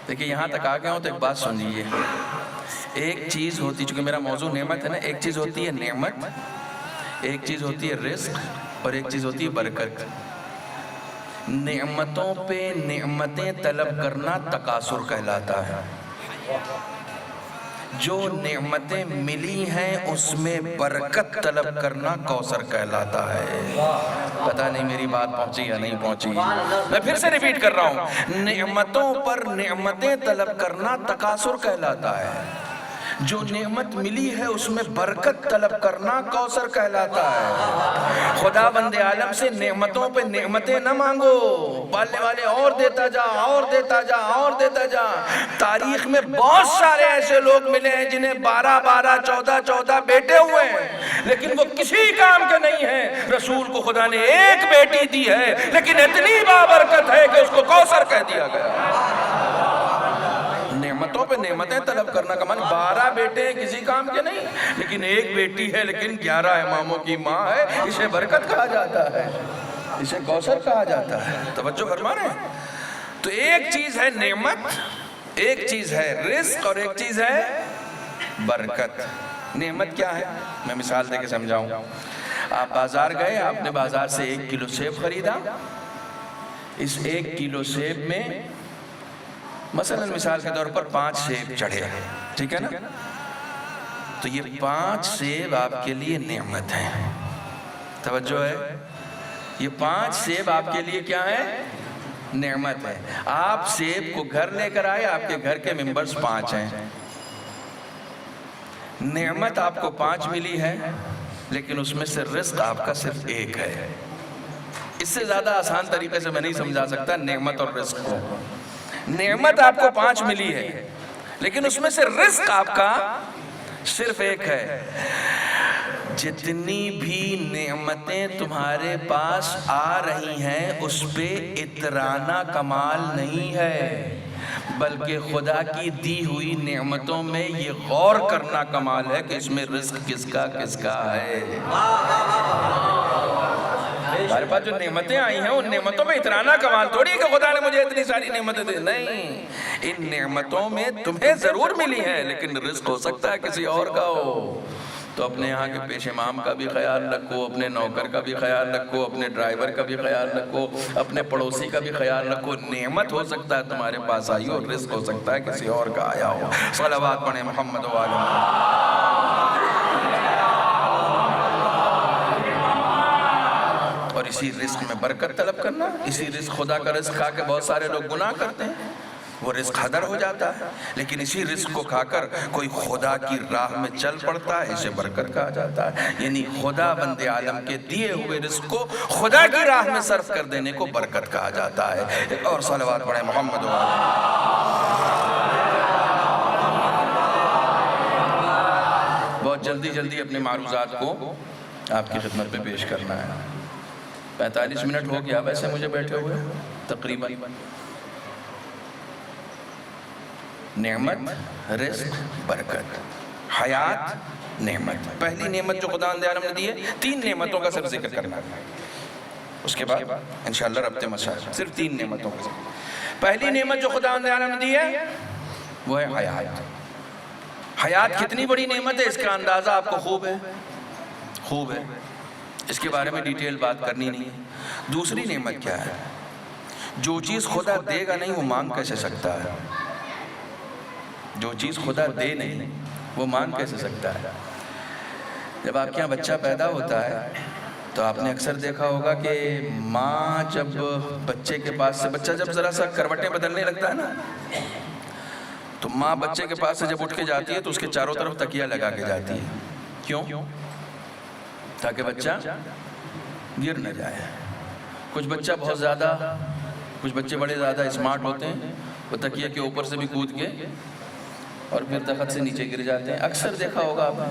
دیکھیں یہاں تک آ گئے ہوں تو ایک بات سن لیجیے، ایک چیز ہوتی، چونکہ میرا موضوع نعمت ہے نا، ایک چیز ہوتی ہے نعمت، ایک چیز ہوتی ہے رزق، اور ایک چیز ہوتی ہے برکت۔ نعمتوں پہ نعمتیں طلب کرنا تکاثر کہلاتا ہے، جو نعمتیں ملی ہیں اس میں برکت طلب کرنا کوثر کہلاتا ہے۔ پتہ نہیں میری بات پہنچی یا نہیں پہنچی، میں پھر سے ریپیٹ کر رہا ہوں، نعمتوں پر نعمتیں طلب کرنا تکاثر کہلاتا ہے، جو نعمت ملی ہے اس میں برکت طلب کرنا کوثر کہلاتا ہے۔ خدا بند عالم سے نعمتوں پہ نعمتیں نہ مانگو، پالنے والے اور دیتا جا، اور دیتا جا، اور دیتا جا۔ تاریخ میں بہت سارے ایسے لوگ ملے ہیں جنہیں 12 14 بیٹے ہوئے ہیں، لیکن وہ کسی کام کے نہیں ہیں۔ رسول کو خدا نے ایک بیٹی دی ہے، لیکن اتنی بابرکت ہے کہ اس کو کوثر کہہ دیا گیا۔ نعمتوں پہ نعمتیں طلب کرنا کا معنی 12 بیٹے ہیں کسی کام کے نہیں، لیکن ایک بیٹی ہے لیکن 11 اماموں کی ماں ہے، اسے برکت کہا جاتا ہے، اسے کوثر کہا جاتا ہے۔ توجہ فرما رہے ہیں؟ تو ایک چیز ہے نعمت، ایک چیز ہے رزق، اور ایک چیز ہے برکت۔ نعمت کیا ہے؟ میں مثال دے کے سمجھاؤں۔ آپ بازار گئے، آپ نے بازار سے 1 کلو سیب خریدا، اس 1 کلو سیب میں مثلا مثال کے طور پر 5 سیب چڑھے، ٹھیک ہے نا؟ تو یہ 5 سیب آپ کے لیے نعمت ہیں، توجہ ہے؟ یہ 5 سیب آپ کے لیے کیا ہے؟ نعمت ہے۔ آپ سیب کو گھر لے کر آئے، آپ کے گھر کے ممبرز 5 ہیں، نعمت آپ کو 5 ملی ہے، لیکن اس میں سے رزق آپ کا صرف 1 ہے۔ اس سے زیادہ آسان طریقے سے میں نہیں سمجھا سکتا نعمت اور رزق کو۔ نعمت آپ کو 5 ملی ہے، لیکن اس میں سے رزق آپ کا صرف 1 ہے۔ جتنی بھی نعمتیں تمہارے پاس آ رہی ہیں اس پہ اترانا کمال نہیں ہے، بلکہ خدا کی دی ہوئی نعمتوں میں یہ غور کرنا کمال ہے کہ اس میں رزق کس کا ہے۔ ہمارے پاس جو نعمتیں آئی ہیں ان نعمتوں میں اترانا کمال تھوڑی ہے کہ خدا نے مجھے اتنی ساری نعمتیں دی، نہیں، ان نعمتوں میں تمہیں ضرور ملی ہیں، لیکن رزق ہو سکتا ہے کسی اور کا ہو۔ تو اپنے یہاں کے پیش امام کا بھی خیال رکھو، اپنے نوکر کا بھی خیال رکھو، اپنے ڈرائیور کا بھی خیال رکھو، اپنے پڑوسی کا بھی خیال رکھو۔ نعمت ہو سکتا ہے تمہارے پاس آئی ہو، اور رزق ہو سکتا ہے کسی اور کا آیا ہو۔ صلوات پڑھیں محمد و آل محمد۔ اور اسی رزق میں برکت طلب کرنا، اسی رزق، خدا کا رزق کھا کے بہت سارے لوگ گناہ کرتے ہیں، وہ رزق حدر ہو جاتا ہے، لیکن اسی رزق کو کھا کر کوئی خدا کی راہ میں چل پڑتا ہے، اسے برکت کہا جاتا ہے۔ یعنی خدا بند عالم کے دیے ہوئے رزق کو خدا کی راہ میں صرف کر دینے کو برکت کہا جاتا ہے۔ اور صلوات پڑھیں محمد و آل۔ بہت جلدی اپنے معروضات کو آپ کی خدمت میں پیش کرنا ہے۔ 45 منٹ ہو گیا ویسے مجھے بیٹھے ہوئے تقریباً۔ نعمت، رزق، برکت، حیات، نعمت۔ پہلی نعمت جو خدا عالم نے دی ہے، 3 نعمتوں کا صرف ذکر کرنا ہے، اس کے بعد انشاءاللہ ربط مسائل، صرف 3 نعمتوں کا ذکر۔ پہلی نعمت جو خدا عالم نے دی ہے وہ ہے حیات۔ حیات کتنی بڑی نعمت ہے اس کا اندازہ آپ کو خوب ہے، اس کے بارے میں ڈیٹیل بات کرنی نہیں ہے۔ دوسری نعمت کیا ہے؟ جو چیز خدا دے گا نہیں وہ مانگ کیسے سکتا ہے؟ جو چیز خدا دے نہیں وہ مانگ کیسے سکتا ہے؟ جب آپ کے یہاں بچہ پیدا ہوتا ہے تو آپ نے اکثر دیکھا ہوگا کہ ماں جب بچے کے پاس سے، بچہ جب ذرا سا کروٹیں بدلنے لگتا ہے نا، تو ماں بچے کے پاس سے جب اٹھ کے جاتی ہے تو اس کے چاروں طرف تکیہ لگا کے جاتی ہے. کیوں؟ تاکہ بچہ گر نہ جائے. کچھ بچہ بہت زیادہ، کچھ بچے بڑے زیادہ اسمارٹ ہوتے ہیں، وہ تکیہ کے اوپر سے بھی کود کے اور پھر تخت سے نیچے گر جاتے ہیں. اکثر دیکھا ہوگا آپ نے.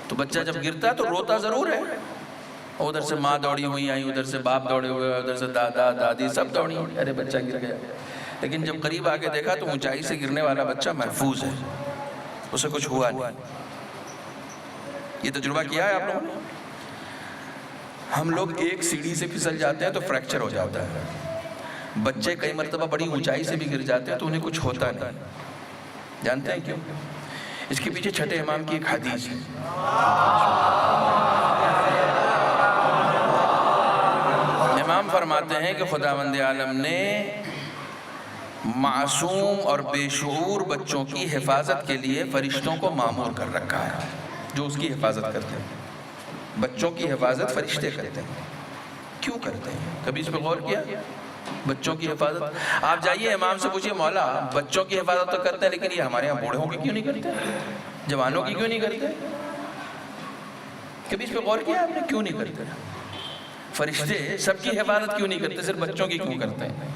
تو بچہ جب گرتا ہے تو روتا ضرور ہے، ادھر سے ماں دوڑی ہوئی آئی، ادھر سے باپ دوڑے ہوئے، ادھر سے دادا دادی سب دوڑی ہوئی، ارے بچہ گر گیا. لیکن جب قریب آ کے دیکھا تو اونچائی سے گرنے والا بچہ محفوظ ہے، اسے کچھ ہوا نہیں. یہ تجربہ کیا ہے آپ لوگوں نے؟ ہم لوگ ایک سیڑھی سے پھسل جاتے ہیں تو فریکچر ہو جاتا ہے. بچے کئی مرتبہ بڑی اونچائی سے بھی گر جاتے ہیں تو انہیں کچھ ہوتا نہیں. جانتے ہیں کیوں؟ اس کے پیچھے چھٹے امام کی ایک حدیث ہے. امام فرماتے ہیں کہ خداوند عالم نے معصوم اور بے شعور بچوں کی حفاظت کے لیے فرشتوں کو مامور کر رکھا ہے، جو اس کی حفاظت کرتے ہیں. بچوں کی حفاظت فرشتے کرتے ہیں. کیوں کرتے ہیں؟ کبھی اس پہ غور کیا؟ بچوں کی حفاظت. آپ جائیے امام سے پوچھئے، مولا بچوں کی حفاظت تو کرتے ہیں لیکن یہ ہمارے یہاں بوڑھوں کی کیوں نہیں کرتے، جوانوں کی کیوں نہیں کرتے؟ کبھی اس پہ غور کیا آپ نے؟ کیوں نہیں کرتے؟ فرشتے سب کی حفاظت کیوں نہیں کرتے، صرف بچوں کی کیوں کرتے ہیں؟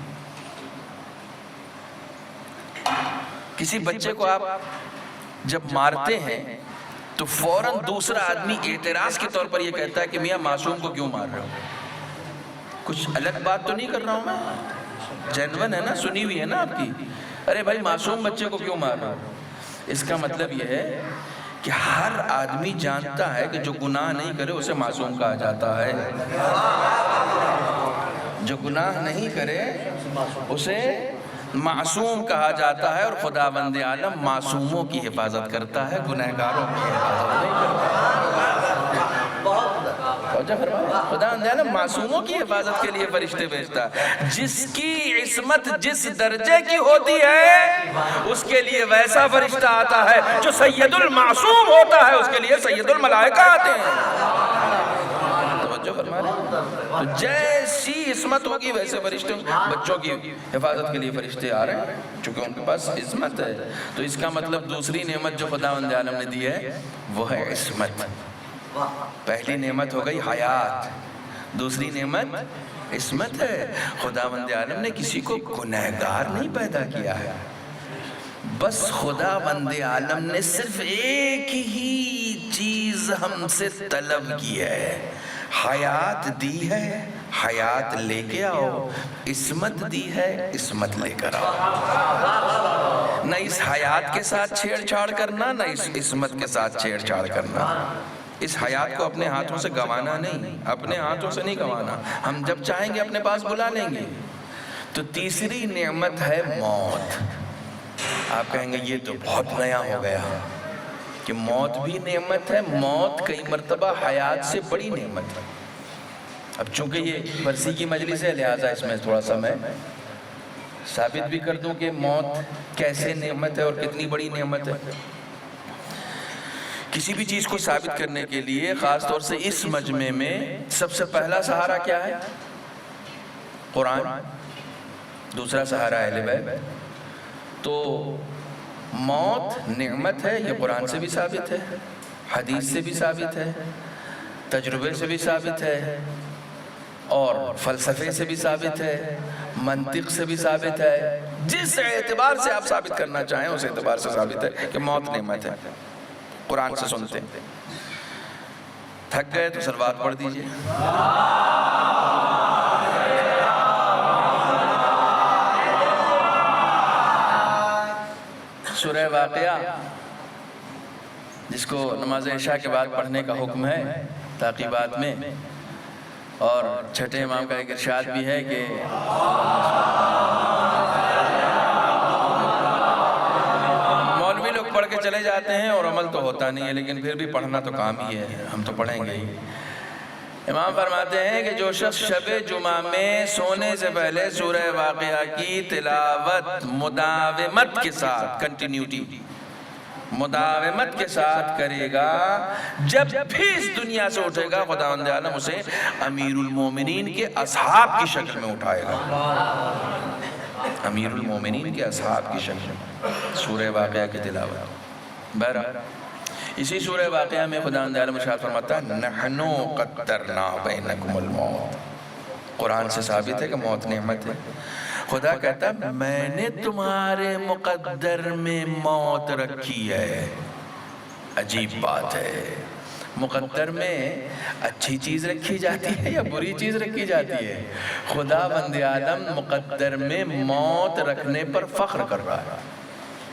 کسی بچے کو آپ جب مارتے ہیں تو فوراً دوسرا آدمی اعتراض کے طور پر یہ کہتا ہے کہ میاں معصوم کو کیوں مار رہے ہو؟ کچھ الگ بات تو نہیں کر رہا ہوں میں، جینون ہے نا، سنی ہوئی ہے نا آپ کی. ارے بھائی معصوم بچے کو کیوں مار رہا ہو؟ اس کا مطلب یہ ہے کہ ہر آدمی جانتا ہے کہ جو گناہ نہیں کرے اسے معصوم کہا جاتا ہے. جو گناہ نہیں کرے اسے معصوم کہا جاتا ہے. اور خداوند عالم معصوموں کی حفاظت کرتا ہے، گنہگاروں کی حفاظت نہیں کرتا. خداوند عالم معصوموں کی حفاظت کے لیے فرشتے بھیجتا ہے. جس کی عصمت جس درجے کی ہوتی ہے اس کے لیے ویسا فرشتہ آتا ہے. جو سید المعصوم ہوتا ہے اس کے لیے سید الملائکہ آتے ہیں. تو جیسی عصمت ہوگی ویسے فرشتے. بچوں کی حفاظت کے لیے فرشتے آ رہے ہیں چونکہ ان کے پاس عصمت ہے. تو اس کا مطلب دوسری نعمت جو خداوند عالم نے دی ہے وہ ہے عصمت. پہلی نعمت ہو گئی حیات، دوسری نعمت عصمت ہے. خداوند عالم نے کسی کو گنہگار نہیں پیدا کیا ہے، بس خداوند عالم نے صرف ایک ہی چیز ہم سے طلب کی ہے، حیات دی ہے، حیات لے کے آؤ. عصمت دی ہے، عصمت لے کر آؤ. نہ اس حیات کے ساتھ چھیڑ چھاڑ کرنا، نہ اس عصمت کے ساتھ چھیڑ چھاڑ کرنا. اس حیات کو اپنے ہاتھوں سے گنوانا نہیں، اپنے ہاتھوں سے نہیں گنوانا. ہم جب چاہیں گے اپنے پاس بلا لیں گے. تو تیسری نعمت ہے موت. آپ کہیں گے یہ تو بہت نیا ہو گیا کہ موت بھی نعمت ہے. موت کئی مرتبہ حیات سے بڑی نعمت ہے. اب چونکہ یہ برسی کی مجلس ہے لہٰذا اس میں تھوڑا سا میں ثابت بھی کر دوں کہ موت کیسے نعمت ہے اور کتنی بڑی نعمت ہے. کسی بھی چیز کو ثابت کرنے کے لیے خاص طور سے اس مجمع میں سب سے پہلا سہارا کیا ہے؟ قرآن. دوسرا سہارا اہل بیت. تو موت نعمت ہے، یہ قرآن سے بھی ثابت ہے، حدیث سے بھی ثابت ہے، تجربے سے بھی ثابت ہے، اور فلسفے سے بھی ثابت ہے، منطق سے بھی ثابت ہے. جس اعتبار سے آپ ثابت کرنا چاہیں اس اعتبار سے ثابت ہے کہ موت نعمت ہے. قرآن سے سنتے ہیں. تھک گئے تو صلوات پڑھ دیجئے. سورہ واقعہ جس کو نماز عشاء کے بعد پڑھنے کا حکم ہے تعقیبات میں، اور چھٹے امام کا ایک ارشاد بھی ہے کہ مولوی لوگ پڑھ کے چلے جاتے ہیں اور عمل تو ہوتا نہیں ہے، لیکن پھر بھی پڑھنا تو کام ہی ہے، ہم تو پڑھیں گے ہی. امام فرماتے ہیں کہ جو شخص شب جمعہ میں سونے سے پہلے سورہ واقعہ کی تلاوت مداومت کے ساتھ کنٹینیوٹی مداومت کے ساتھ کرے گا، جب بھی اس دنیا سے اٹھے گا خداوند عالم اسے امیر المومنین کے اصحاب کی شکل میں اٹھائے گا، امیر المومنین کے اصحاب کی شکل میں۔ سورہ واقعہ کی تلاوت۔ بہرحال اسی سورہ واقعہ میں خداوند عالم ارشاد فرماتا ہے نحنو قدرنا بینکم الموت، قرآن سے ثابت ہے کہ موت نعمت ہے۔ خدا کہتا ہے میں نے تمہارے مقدر میں موت رکھی ہے۔ عجیب بات ہے، مقدر میں اچھی چیز رکھی جاتی ہے یا بری چیز رکھی جاتی ہے؟ خدا بند آدم مقدر میں موت رکھنے پر فخر کر رہا ہے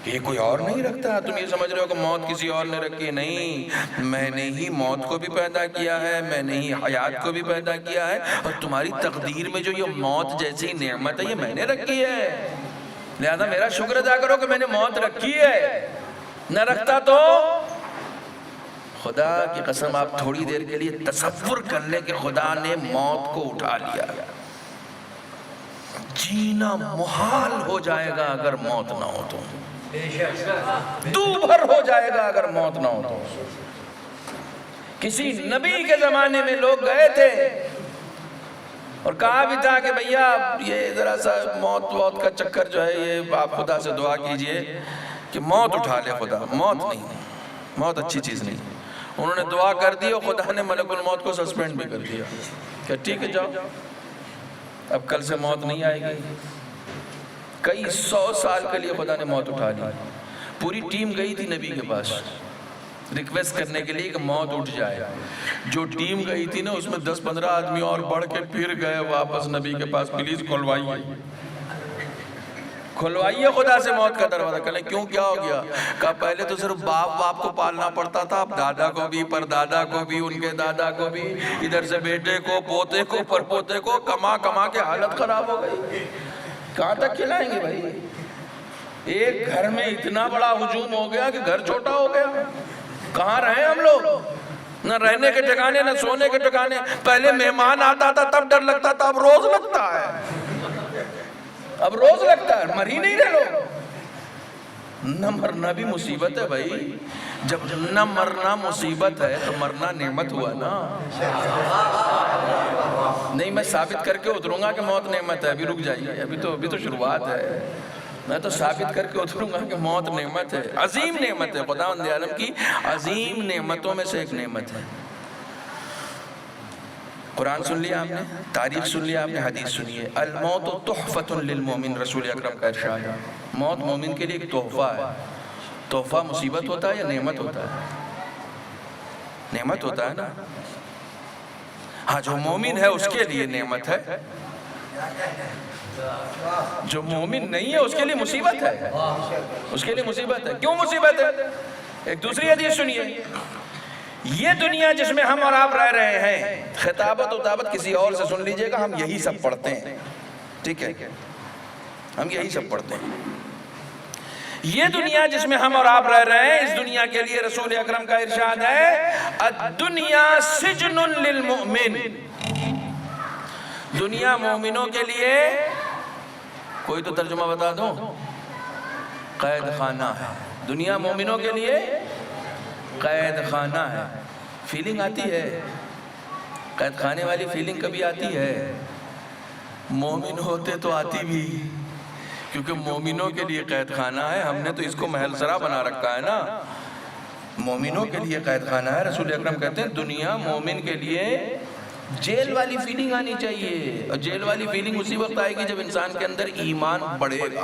کہ یہ کوئی اور نہیں رکھتا۔ تم یہ سمجھ رہے ہو کہ موت کسی اور نے رکھی؟ نہیں، میں نے ہی موت کو بھی پیدا کیا ہے، میں نے ہی حیات کو بھی پیدا کیا ہے، اور تمہاری تقدیر میں جو یہ موت جیسی نعمت ہے یہ میں نے رکھی ہے، لہذا میرا شکر ادا کرو کہ میں نے موت رکھی ہے، نہ رکھتا تو خدا کی قسم آپ تھوڑی دیر کے لیے تصور کر لیں کہ خدا نے موت کو اٹھا لیا، جینا محال ہو جائے گا اگر موت نہ ہو تو، دو بھر ہو جائے گا اگر موت نہ ہو تو۔ کسی نبی کے زمانے میں لوگ گئے تھے اور کہا بھی تھا کہ بھیا یہ ذرا سا موت کا چکر جو ہے یہ آپ خدا سے دعا کیجئے کہ موت اٹھا لے خدا۔ موت نہیں، موت اچھی چیز نہیں۔ انہوں نے دعا کر دی اور خدا نے ملک الموت کو سسپینڈ بھی کر دیا کہ ٹھیک ہے جاؤ، اب کل سے موت نہیں آئے گی۔ کئی 100 سال کے لیے خدا نے موت اٹھا لی۔ پوری ٹیم گئی تھی نبی کے پاس ریکویسٹ کرنے کے لیے کہ موت اٹھ جائے۔ جو ٹیم گئی تھی نا اس میں 10-15 آدمی اور بڑھ کے پھر گئے واپس نبی کے پاس، پلیز کھلوائیے کھلوائیے خدا سے موت کا دروازہ۔ کہنے کیوں، کیا ہو گیا؟ کہا پہلے تو صرف باپ کو پالنا پڑتا تھا، اب دادا کو بھی، پر دادا کو بھی، ان کے دادا کو بھی، ادھر سے بیٹے کو، پوتے کو، پر پوتے کو، کما کے حالت خراب ہو گئی۔ کہاں تک کھلائیں گے بھائی؟ ایک گھر میں اتنا بڑا ہجوم ہو گیا کہ گھر چھوٹا ہو گیا۔ کہاں رہے ہم لوگ؟ نہ رہنے کے ٹھکانے، نہ سونے کے ٹھکانے۔ پہلے مہمان آتا تھا تب ڈر لگتا تھا، اب روز لگتا ہے، اب روز لگتا ہے، مر ہی نہیں رہے لوگ۔ نہ مرنا بھی مصیبت ہے بھائی، جب نہ مرنا مصیبت ہے تو مرنا نعمت ہوا نا۔ نہیں میں ثابت کر کے اتروں گا کہ موت نعمت ہے، ابھی رک جائیے، ابھی تو شروعات ہے۔ میں تو ثابت کر کے اتروں گا کہ موت نعمت ہے، عظیم نعمت ہے، خداوند عالم کی عظیم نعمتوں میں سے ایک نعمت ہے۔ قرآن سن لیا آپ نے، تاریخ سن لیا آپ نے، حدیث سنیے۔ الموت تحفۃ للمومن، رسول اکرم کا ارشاد ہے، موت مومن کے لیے ایک تحفہ ہے۔ تحفہ مصیبت ہوتا ہے یا نعمت ہوتا ہے؟ نعمت ہوتا ہے نا۔ ہاں جو مومن ہے اس کے لیے نعمت ہے، جو مومن نہیں ہے اس کے لیے مصیبت ہے، اس کے لیے مصیبت ہے۔ کیوں مصیبت ہے؟ ایک دوسری حدیث سنیے۔ یہ دنیا جس میں ہم اور آپ رہ رہے ہیں، خطابت و دعوت کسی اور سے سن لیجئے گا، ہم یہی سب پڑھتے ہیں، ٹھیک ہے، ہم یہی سب پڑھتے ہیں۔ یہ دنیا جس میں ہم اور آپ رہ رہے ہیں، اس دنیا کے لیے رسول اکرم کا ارشاد ہے الدنیا سجن للمؤمن، دنیا مومنوں کے لیے کوئی تو ترجمہ بتا دو، قید خانہ ہے۔ دنیا مومنوں کے لیے قید خانہ ہے۔ فیلنگ آتی ہے، قید خانے والی فیلنگ کبھی آتی ہے؟ مومن ہوتے تو آتی بھی، کیونکہ مومنوں کے لیے قید خانہ ہے، ہم نے تو اس کو محل سرا بنا رکھا ہے نا۔ مومنوں کے لیے قید خانہ ہے، رسول اکرم کہتے ہیں دنیا مومن کے لیے جیل والی فیلنگ آنی چاہیے، اور جیل والی فیلنگ اسی وقت آئے گی جب انسان کے اندر ایمان بڑھے گا۔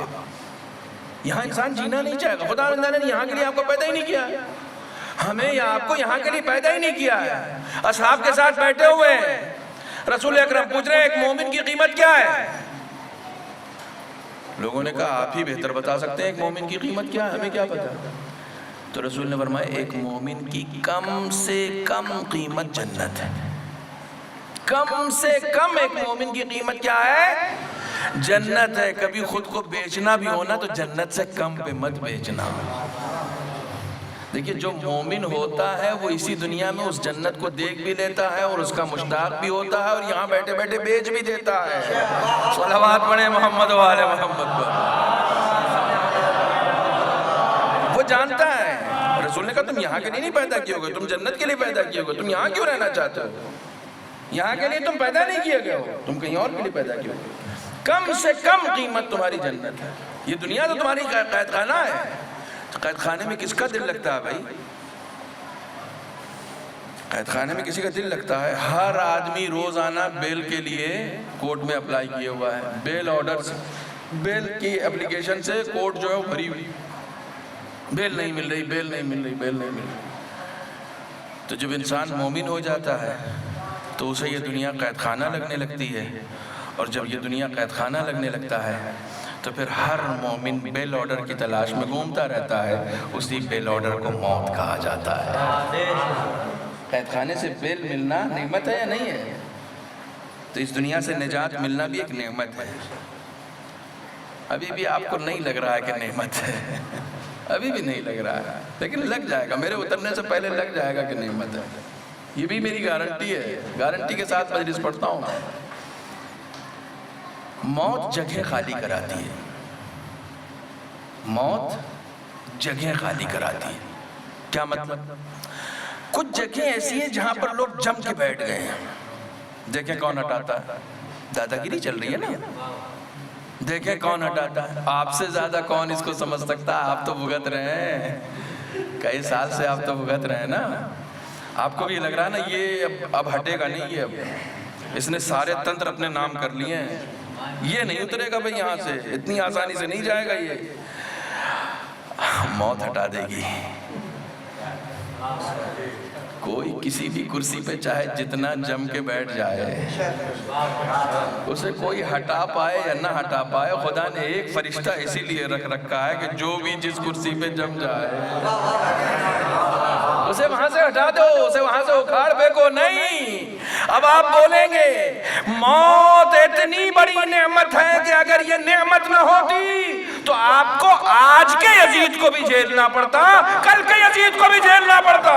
یہاں انسان جینا نہیں چاہے گا، خدا نے یہاں کے لیے آپ کو پیدا ہی نہیں کیا، ہمیں یا آپ کو یہاں کے لیے پیدا ہی نہیں کیا ہے۔ اصحاب کے ساتھ بیٹھے ہوئے ہیں، رسول اکرم پوچھ رہے ہیں ایک مومن کی قیمت کیا ہے؟ لوگوں نے کہا آپ ہی بہتر بتا سکتے ہیں ایک مومن کی قیمت کیا ہے، ہمیں کیا پتا۔ تو رسول نے فرمایا ایک مومن کی کم سے کم قیمت جنت ہے، کم سے کم ایک مومن کی قیمت کیا ہے؟ جنت ہے۔ کبھی خود کو بیچنا بھی ہونا تو جنت سے کم پہ مت بیچنا۔ دیکھیں جو مومن ہوتا ہے وہ اسی دنیا میں اس جنت کو دیکھ بھی لیتا ہے اور اس کا مشتاق بھی ہوتا ہے، اور یہاں بیٹھے بیٹھے بیچ بھی دیتا ہے۔ صلوات پڑھیں محمد و آل محمد پر۔ وہ جانتا ہے رسول نے کہا تم یہاں کے لیے نہیں پیدا کیے ہوگے، تم جنت کے لیے پیدا کیے ہوگے، تم یہاں کیوں رہنا چاہتے ہو؟ یہاں کے لیے تم پیدا نہیں کیے گئے ہو، تم کہیں اور کے لیے پیدا کیے ہوگے۔ کم سے کم قیمت تمہاری جنت ہے، یہ دنیا تو تمہاری قید خانہ ہے۔ قید خانے میں کس کا دل لگتا ہے بھائی؟ قید خانے میں کسی کا دل لگتا ہے؟ ہر آدمی روزانہ بیل کے لیے کورٹ میں اپلائی کیا ہوا ہے، بیل آرڈر سے، بیل کی اپلیکیشن سے کورٹ جو ہے وہ بھری ہوئی، بیل نہیں مل رہی، بیل نہیں مل رہی، بیل نہیں مل رہی۔ تو جب انسان مومن ہو جاتا ہے تو اسے یہ دنیا قید خانہ لگنے لگتی ہے، اور جب یہ دنیا قید خانہ لگنے لگتا ہے تو پھر ہر مومن بیل آرڈر کی تلاش میں گھومتا رہتا ہے، اسی بیل آرڈر کو موت کہا جاتا ہے۔ قید خانے سے بیل ملنا نعمت ہے یا نہیں ہے؟ تو اس دنیا سے نجات ملنا بھی ایک نعمت ہے۔ ابھی بھی آپ کو نہیں لگ رہا ہے کہ نعمت ہے، ابھی بھی نہیں لگ رہا ہے، لیکن لگ جائے گا، میرے اترنے سے پہلے لگ جائے گا کہ نعمت ہے۔ یہ بھی میری گارنٹی ہے، گارنٹی کے ساتھ مجلس پڑھتا ہوں۔ موت جگہ خالی کراتی ہے، موت جگہ خالی کراتی ہے۔ کیا مطلب؟ کچھ جگہ ایسی ہیں جہاں پر لوگ جم کے بیٹھ گئے ہیں، دیکھیں کون ہٹاتا ہے؟ دادا گیری چل رہی ہے نا، دیکھیں کون ہٹاتا ہے؟ آپ سے زیادہ کون اس کو سمجھ سکتا ہے؟ آپ تو بھگت رہے ہیں، کئی سال سے آپ تو بھگت رہے ہیں نا۔ آپ کو بھی یہ لگ رہا ہے نا یہ اب ہٹے گا نہیں، یہ اب اس نے سارے تنتر اپنے نام کر لیے ہیں، یہ نہیں اترے گا بھئی یہاں سے، اتنی آسانی سے نہیں جائے گا یہ۔ موت ہٹا دے گی۔ کوئی کسی بھی کرسی پہ چاہے جتنا جم کے بیٹھ جائے، اسے کوئی ہٹا پائے یا نہ ہٹا پائے، خدا نے ایک فرشتہ اسی لیے رکھ رکھا ہے کہ جو بھی جس کرسی پہ جم جائے اسے وہاں سے ہٹا دو، اسے وہاں سے اکھاڑ پھینکو نہیں۔ اب آپ بولیں گے موت اتنی بڑی نعمت ہے کہ اگر یہ نعمت نہ ہوتی تو آپ کو آج کے یزید کو بھی جھیلنا پڑتا، کل کے یزید کو بھی جھیلنا پڑتا۔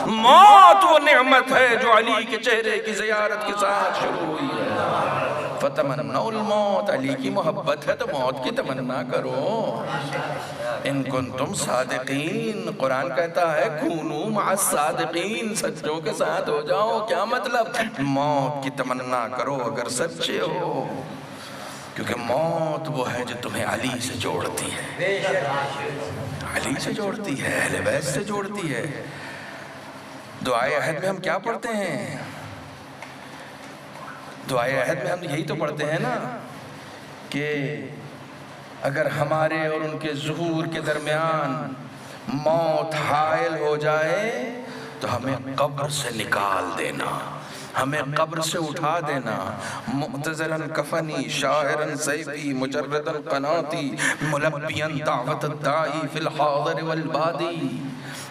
موت وہ نعمت ہے جو علی کے چہرے کی زیارت کے ساتھ شروع ہوئی ہے۔ فتمنوا الموت، علی کی محبت ہے تو موت کی تمنا کرو۔ ان کنتم صادقین، قرآن کہتا ہے کونوا مع الصادقین، سچوں کے ساتھ ہو جاؤ۔ کیا مطلب؟ موت کی تمنا کرو اگر سچے ہو، کیونکہ موت وہ ہے جو تمہیں علی سے جوڑتی ہے، علی سے جوڑتی ہے، اہل بیت سے جوڑتی ہے۔ دعائے عہد میں ہم کیا پڑھتے ہیں؟ دعائے عہد میں ہم یہی تو پڑھتے ہیں نا کہ اگر ہمارے اور ان کے ظہور کے درمیان موت حائل ہو جائے تو ہمیں قبر سے نکال دینا، ہمیں قبر سے اٹھا دینا۔ معتذراً کفنی شاعراً سیفی مجرداً قناتی ملبیاً دعوت الداعی فی الحاضر والبادی۔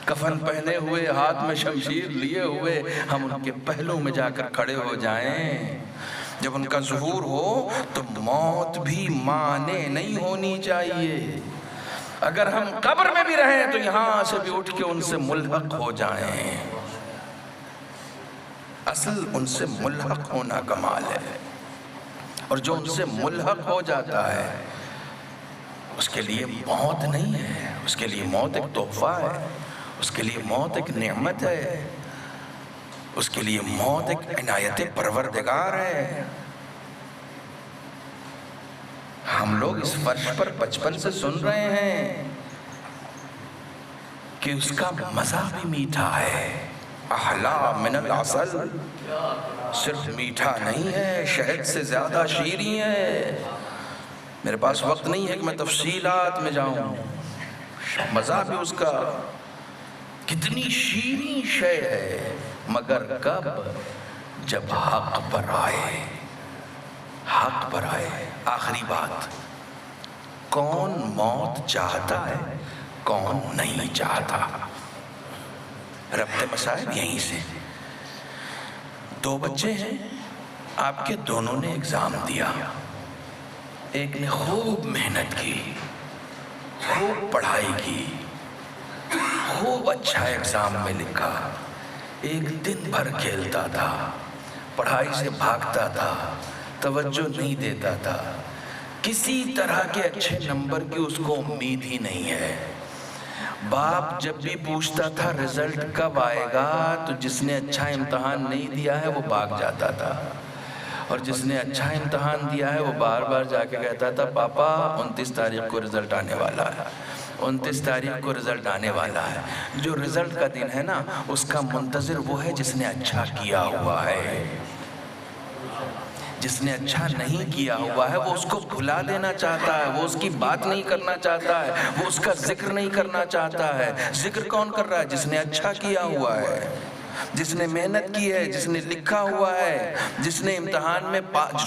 کفن پہنے ہوئے، ہاتھ میں شمشیر لیے ہوئے ہم ان کے پہلو میں جا کر کھڑے ہو جائیں۔ جب ان کا ظہور ہو تو موت بھی مانے نہیں ہونی چاہیے۔ اگر ہم قبر میں بھی رہیں تو یہاں سے بھی اٹھ کے ان سے ملحق ہو جائیں۔ اصل ان سے ملحق ہونا کمال ہے، اور جو ان سے ملحق ہو جاتا ہے اس کے لیے موت نہیں ہے، اس کے لیے موت ایک تحفہ ہے، اس کے لیے موت ایک نعمت ہے، اس کے لیے موت ایک عنایت پروردگار ہے۔ ہم لوگ اس فرش پر بچپن سے سن رہے ہیں کہ اس کا مزہ بھی میٹھا ہے، احلا من العسل، صرف میٹھا نہیں ہے، شہد سے زیادہ شیریں ہے۔ میرے پاس وقت نہیں ہے کہ میں تفصیلات میں جاؤں، مزہ بھی اس کا کتنی شیریں شے ہے، مگر کب؟ جب حق پر آئے، حق پر آئے۔ آخری بات، کون موت چاہتا ہے، کون نہیں چاہتا؟ ربط مسائل یہیں سے۔ دو بچے ہیں آپ کے، دونوں نے ایگزام دیا، ایک نے خوب محنت کی، خوب پڑھائی کی، خوب اچھا ایگزام میں لکھا، ایک دن بھر کھیلتا تھا، پڑھائی سے بھاگتا تھا، توجہ نہیں دیتا تھا، کسی طرح کے اچھے نمبر کی اس کو امید ہی نہیں ہے۔ باپ جب بھی پوچھتا تھا رزلٹ کب آئے گا تو جس نے اچھا امتحان نہیں دیا ہے وہ بھاگ جاتا تھا، اور جس نے اچھا امتحان دیا ہے وہ بار بار جا کے کہتا تھا پاپا 29 تاریخ کو رزلٹ آنے والا ہے، 29 تاریخ کو رزلٹ آنے والا ہے۔ جو رزلٹ کا دن ہے نا اس کا منتظر وہ ہے جس نے اچھا کیا ہوا ہے۔ جس نے اچھا نہیں کیا ہوا ہے وہ اس کو بھلا دینا چاہتا ہے، وہ اس کی بات نہیں کرنا چاہتا ہے، وہ اس کا ذکر نہیں کرنا چاہتا ہے۔ ذکر کون کر رہا ہے؟ جس نے اچھا کیا ہوا ہے، جس نے محنت کی ہے، جس نے لکھا ہوا ہے، جس نے امتحان میں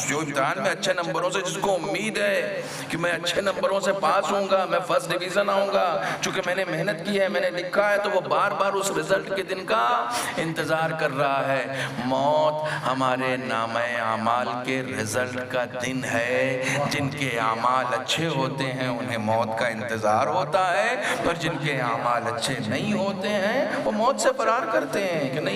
جو امتحان میں اچھے نمبروں سے جس کو امید ہے کہ میں اچھے نمبروں سے پاس ہوں گا، میں فرسٹ ڈویژن آؤں گا، چونکہ میں نے محنت کی ہے، میں نے لکھا ہے، تو وہ بار بار اس رزلٹ کے دن کا انتظار کر رہا ہے۔ موت ہمارے نامہ اعمال کے رزلٹ کا دن ہے۔ جن کے اعمال اچھے ہوتے ہیں انہیں موت کا انتظار ہوتا ہے، پر جن کے اعمال اچھے نہیں ہوتے ہیں وہ موت سے فرار کرتے ہیں کہ نہیں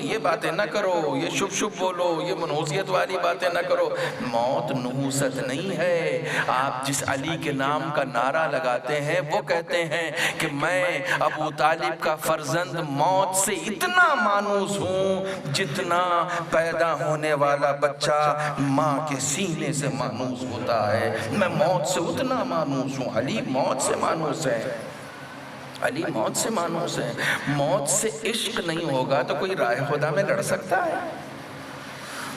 یہ باتیں نہ کرو، یہ شب شب بولو، یہ منحوسیت والی باتیں نہ کرو۔ موت نحوست نہیں ہے۔ آپ جس علی کے نام کا نعرہ لگاتے ہیں وہ کہتے ہیں کہ میں ابو طالب کا فرزند موت سے اتنا مانوس ہوں جتنا پیدا ہونے والا بچہ ماں کے سینے سے مانوس ہوتا ہے، میں موت سے اتنا مانوس ہوں۔ علی موت سے مانوس ہے، علی موت سے مانوس ہے۔ موت سے عشق نہیں ہوگا تو کوئی راہ خدا میں لڑ سکتا ہے؟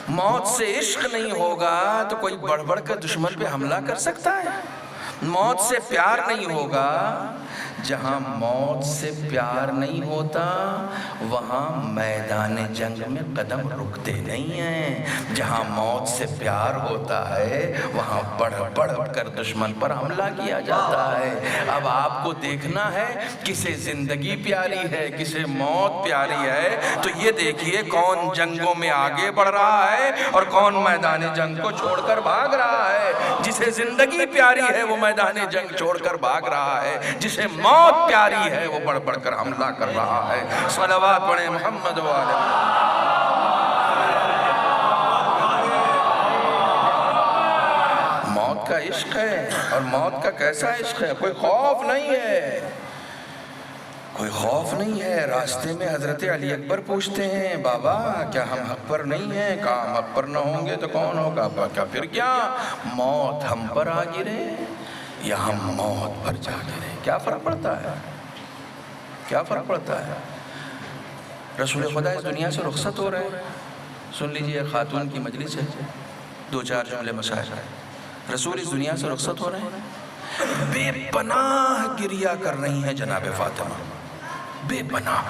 موت سے عشق نہیں ہوگا تو کوئی بڑھ بڑھ کر دشمن پہ حملہ کر سکتا ہے؟ موت سے پیار نہیں ہوگا، جہاں موت سے پیار نہیں ہوتا وہاں میدان جنگ میں قدم رکتے نہیں ہیں۔ جہاں موت سے پیار ہوتا ہے وہاں بڑھ بڑھ کر دشمن پر حملہ کیا جاتا ہے۔ اب آپ کو دیکھنا ہے کسے زندگی پیاری ہے، کسے موت پیاری ہے، تو یہ دیکھیے کون جنگوں میں آگے بڑھ رہا ہے اور کون میدان جنگ کو چھوڑ کر بھاگ رہا ہے۔ جسے زندگی پیاری ہے وہ میدان جنگ چھوڑ کر بھاگ رہا ہے، جسے موت پیاری ہے وہ بڑھ بڑھ کر حملہ کر رہا ہے۔ صلوات پڑھیں محمد و آلہ۔ موت کا عشق ہے، اور موت کا کیسا عشق ہے؟ کوئی خوف نہیں ہے، کوئی خوف نہیں ہے۔ راستے میں حضرت علی اکبر پوچھتے ہیں بابا کیا ہم حق پر نہیں ہیں؟ کہا ہم حق پر نہ ہوں گے تو کون ہوگا؟ کیا پھر کیا موت ہم پر آ گرے یا ہم موت پر جا گرے؟ کیا فرق پڑتا ہے؟ کیا فرق پڑتا ہے؟ رسول خدا اس دنیا سے رخصت ہو رہے ہیں۔ سن لیجئے خاتون کی مجلس ہے، دو چار جملے مسائل۔ رسول اس دنیا سے رخصت ہو رہے ہیں، بے پناہ گریہ کر رہی ہیں جناب فاطمہ، بے پناہ۔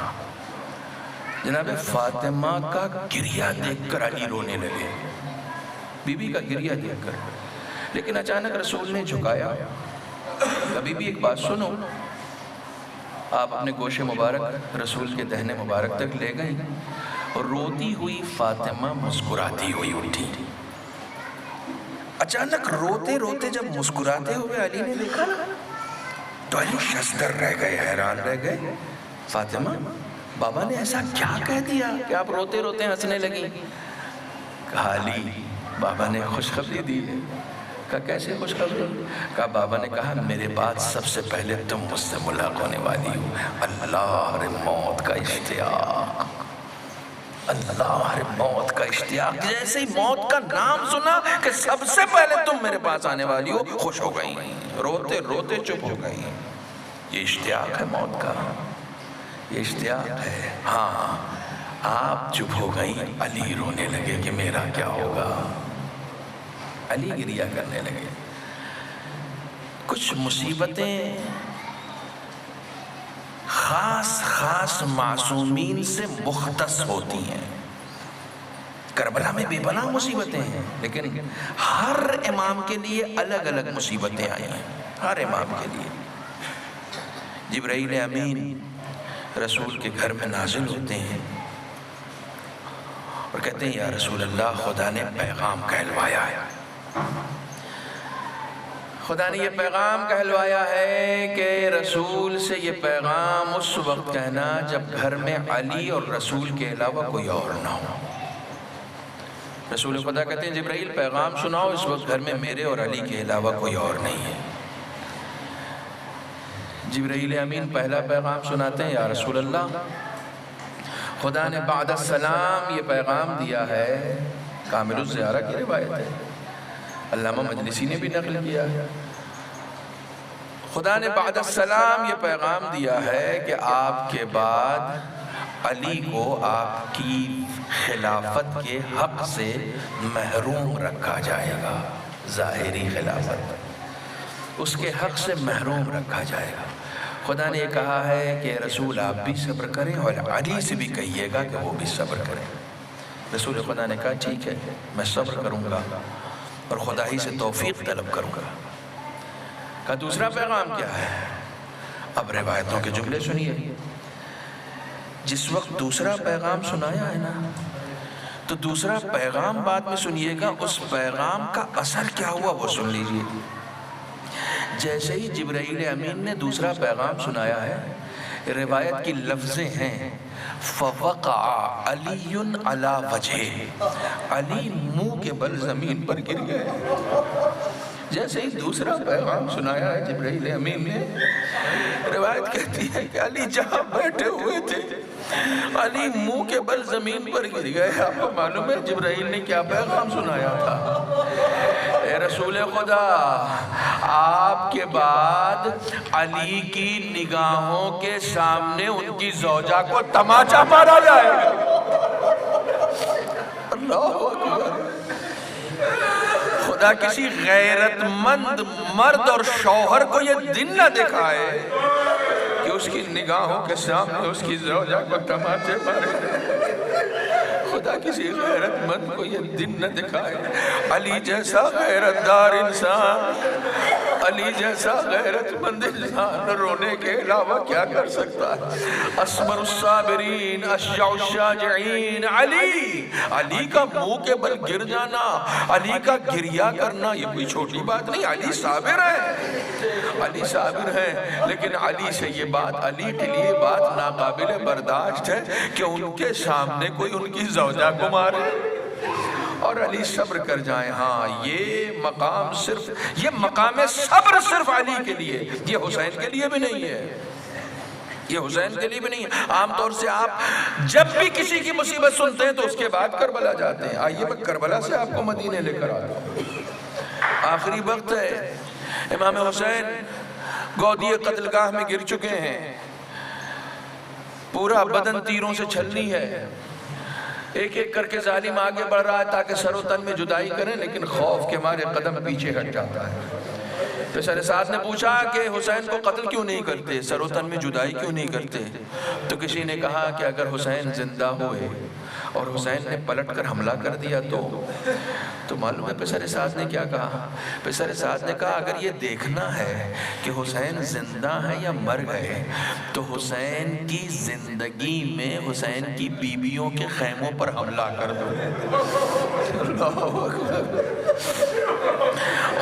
جناب فاطمہ کا گریہ دیکھ کر علی رونے لگے، بی بی کا گریہ دیکھ کر، لیکن اچانک رسول نے جھکایا، کبھی بھی ایک بات سنو، آپ اپنے گوش مبارک رسول کے دہنے مبارک تک لے گئے اور روتی ہوئی فاطمہ مسکراتی ہوئی اٹھی۔ اچانک روتے روتے جب مسکراتے ہوئے علی نے دیکھا تو علی شزدر رہ گئے، حیران رہ گئے۔ فاطمہ بابا نے ایسا کیا کہہ دیا کہ آپ روتے روتے ہنسنے لگیں؟ کہا علی بابا نے خوشخبری دی ہے۔ کہا کیسے خوشخبری؟ کہا بابا نے کہا میرے بعد سب سے پہلے تم مجھ سے ملاق ہونے والی ہو۔ اللہ رے موت کا اشتیاق، اللہ رے موت کا اشتیاق۔ جیسے ہی موت کا نام سنا کہ سب سے پہلے تم میرے پاس آنے والی ہو، خوش ہو گئی، روتے روتے چپ ہو گئی۔ یہ اشتیاق ہے موت کا، یہ اشتیاق ہے۔ ہاں آپ چپ ہو گئی، علی رونے لگے کہ میرا کیا ہوگا، علی گریہ کرنے لگے۔ کچھ مصیبتیں خاص معصومین سے مختص ہوتی ہیں۔ کربلا میں بے پناہ مصیبتیں ہیں، لیکن ہر امام کے لیے الگ الگ مصیبتیں آئی ہیں، ہر امام کے لیے۔ جبرائیل امین رسول کے گھر میں نازل ہوتے ہیں اور کہتے ہیں یا رسول اللہ خدا نے پیغام کہلوایا ہے، خدا نے یہ پیغام کہلوایا ہے کہ رسول سے یہ پیغام اس وقت کہنا جب گھر میں علی اور رسول کے علاوہ کوئی اور نہ ہو۔ رسول خدا کہتے ہیں جبرائیل پیغام سناؤ، اس وقت گھر میں میرے اور علی کے علاوہ کوئی اور نہیں ہے۔ جبرائیل امین پہلا پیغام سناتے ہیں، یا رسول اللہ خدا نے بعد السلام یہ پیغام دیا ہے، کامل الزیارہ کی روایت ہے، علامہ مجلسی نے بھی نقل کیا ہے، خدا نے بعد السلام یہ پیغام دیا ہے کہ آپ کے بعد علی کو آپ کی خلافت کے حق سے محروم رکھا جائے گا، ظاہری خلافت، اس کے حق سے محروم رکھا جائے گا۔ خدا نے یہ کہا ہے کہ رسول آپ بھی صبر کریں اور علی سے بھی کہیے گا کہ وہ بھی صبر کریں۔ رسول خدا نے کہا ٹھیک ہے، میں صبر کروں گا اور خدا ہی سے توفیق طلب کروں گا۔ کہا دوسرا پیغام کیا ہے؟ اب روایتوں کے جملے سنیے۔ جس وقت دوسرا پیغام سنایا ہے نا، تو دوسرا پیغام بعد میں سنیے گا، اس پیغام کا اثر کیا ہوا وہ سن لیجئے۔ جیسے ہی جبرائیل امین نے دوسرا پیغام سنایا ہے، روایت کی لفظیں ہیں فَوَقَعَ عَلِيٌّ عَلَى وَجْهِهِ، علی منہ کے بل زمین پر گر گئے۔ جیسے ہی دوسرا پیغام سنایا ہے جبرائیل امین نے، روایت کہتی ہے کہ علی جہاں بیٹھے ہوئے تھے، علی منہ کے بل زمین پر گر گئے۔ آپ کو معلوم ہے جبرائیل نے کیا پیغام سنایا تھا؟ اے رسول خدا، آپ کے بعد علی کی نگاہوں کے سامنے ان کی زوجہ کو تماچا مارا جائے گا۔ اللہ اکبر۔ خدا کسی غیرت مند مرد اور شوہر کو یہ دن نہ دکھائے کہ اس کی نگاہوں کے سامنے اس کی زوجہ کو تماچے مارے۔ خدا کسی غیرت مند کو یہ دن نہ دکھائے۔ علی جیسا غیرت دار انسان، علی جیسا غیرت مند انسان رونے کے علاوہ کیا کر سکتا ہے؟ اسمر الصابرین اشجع الشاجعین، علی کا منہ کے بل گر جانا، علی کا گریہ کرنا یہ کوئی چھوٹی بات نہیں۔ علی صابر ہے، علی صابر ہے، لیکن علی سے یہ بات، علی کے لیے بات ناقابل برداشت ہے کہ ان کے سامنے کوئی ان کی زوجہ کو مارے اور علی صبر کر جائیں۔ ہاں یہ مقام صرف، یہ مقام صبر صرف علی کے لیے، یہ حسین کے لیے بھی نہیں ہے، یہ حسین کے لیے بھی نہیں ہے۔ عام طور سے آپ جب بھی کسی کی مصیبت سنتے ہیں تو اس کے بعد کربلا جاتے ہیں۔ آئیے میں کربلا سے آپ کو مدینے لے کر آتا ہوں۔ آخری وقت ہے، امام حسین گودی قتل گاہ میں گر چکے ہیں، پورا بدن تیروں سے چھلنی ہے، ایک ایک کر کے ظالم آگے بڑھ رہا ہے تاکہ سر و تن میں جدائی کریں، لیکن خوف کے مارے قدم پیچھے ہٹ جاتا ہے۔ پسر سعد نے پوچھا کہ حسین کو قتل کیوں نہیں کرتے، سر و تن میں جدائی کیوں نہیں کرتے؟ تو کسی نے کہا کہ اگر حسین زندہ ہوئے اور حسین نے پلٹ کر حملہ کر دیا تو معلوم ہے پسر سعد نے کیا کہا؟ پسر سعد نے کہا اگر یہ دیکھنا ہے کہ حسین زندہ ہے یا مر گئے تو حسین کی زندگی میں حسین کی بیویوں کے خیموں پر حملہ کر دو۔ اللہ اکبر۔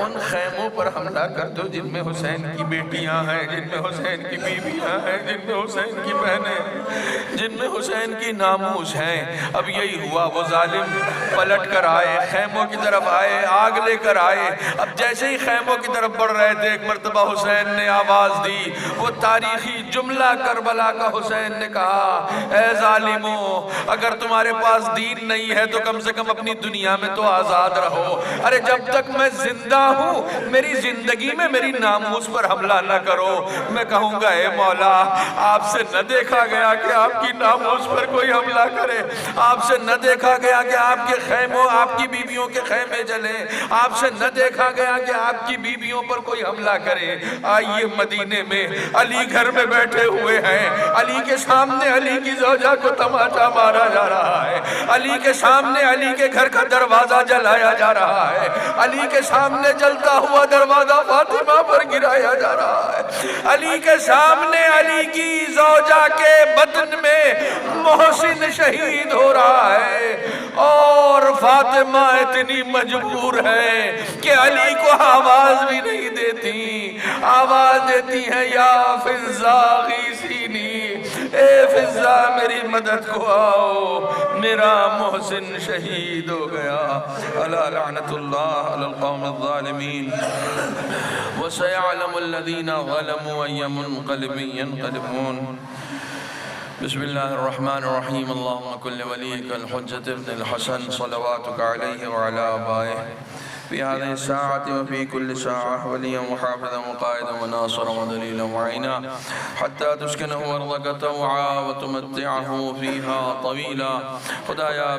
ان خیموں پر حملہ کر دو جن میں حسین کی بیٹیاں ہیں، جن میں حسین کی بیویاں ہیں، جن میں حسین کی بہنیں، جن میں حسین کی ناموس ہیں۔ اب یہی ہوا، وہ ظالم پلٹ کر آئے، خیموں کی طرف آئے، آگ لے کر آئے۔ اب جیسے ہی خیموں کی طرف بڑھ رہے تھے، ایک مرتبہ حسین نے آواز دی، وہ تاریخی جملہ کربلا کا حسین نے کہا اے ظالموں، اگر تمہارے پاس دین نہیں ہے تو کم سے کم اپنی دنیا میں تو آزاد رہو۔ ارے جب تک میں زندہ ہوں میری زندگی میں میری ناموس پر حملہ نہ کرو۔ میں کہوں گا اے مولا، آپ سے نہ دیکھا گیا کہ آپ کی ناموس پر کوئی حملہ کرے، آپ سے نہ دیکھا گیا کہ آپ کے خیموں، آپ کی بیویوں کے خیمے جلیں، آپ سے نہ دیکھا گیا کہ آپ کی بیویوں پر کوئی حملہ کرے۔ آئیے مدینے میں علی گھر میں بیٹھے ہوئے ہیں، علی کے سامنے علی کی زوجہ کو تماچا مارا جا رہا ہے، علی کے سامنے علی کے گھر کا دروازہ جلایا جا رہا ہے، علی کے سامنے جلتا ہوا دروازہ فاطمہ پر گرایا جا رہا ہے، علی کے سامنے علی کی زوجہ کے بدن میں محسن شہید ہو رہا ہے، اور فاطمہ اتنی مجبور ہے کہ علی کو آواز بھی نہیں دیتی، آواز دیتی ہے یا فضا غیثینی، اے فضا اعزاء میری مدد کو آؤ، میرا محسن شہید ہو گیا۔ الا لعنت اللہ علی القوم الظالمین وسيعلم الذين ظلموا أي منقلب ينقلبون۔ بسم الله الرحمن الرحيم اللهم كن لوليك الحجة ابن الحسن صلواتك عليه وعلى آبائه في هذه الساعة وفي كل ساعة وليا وحافظا وقائدا وناصرا ودليلا وعينا حتى تسكنه أرضك طوعا وتمتعه فيها طويلا۔ خدایا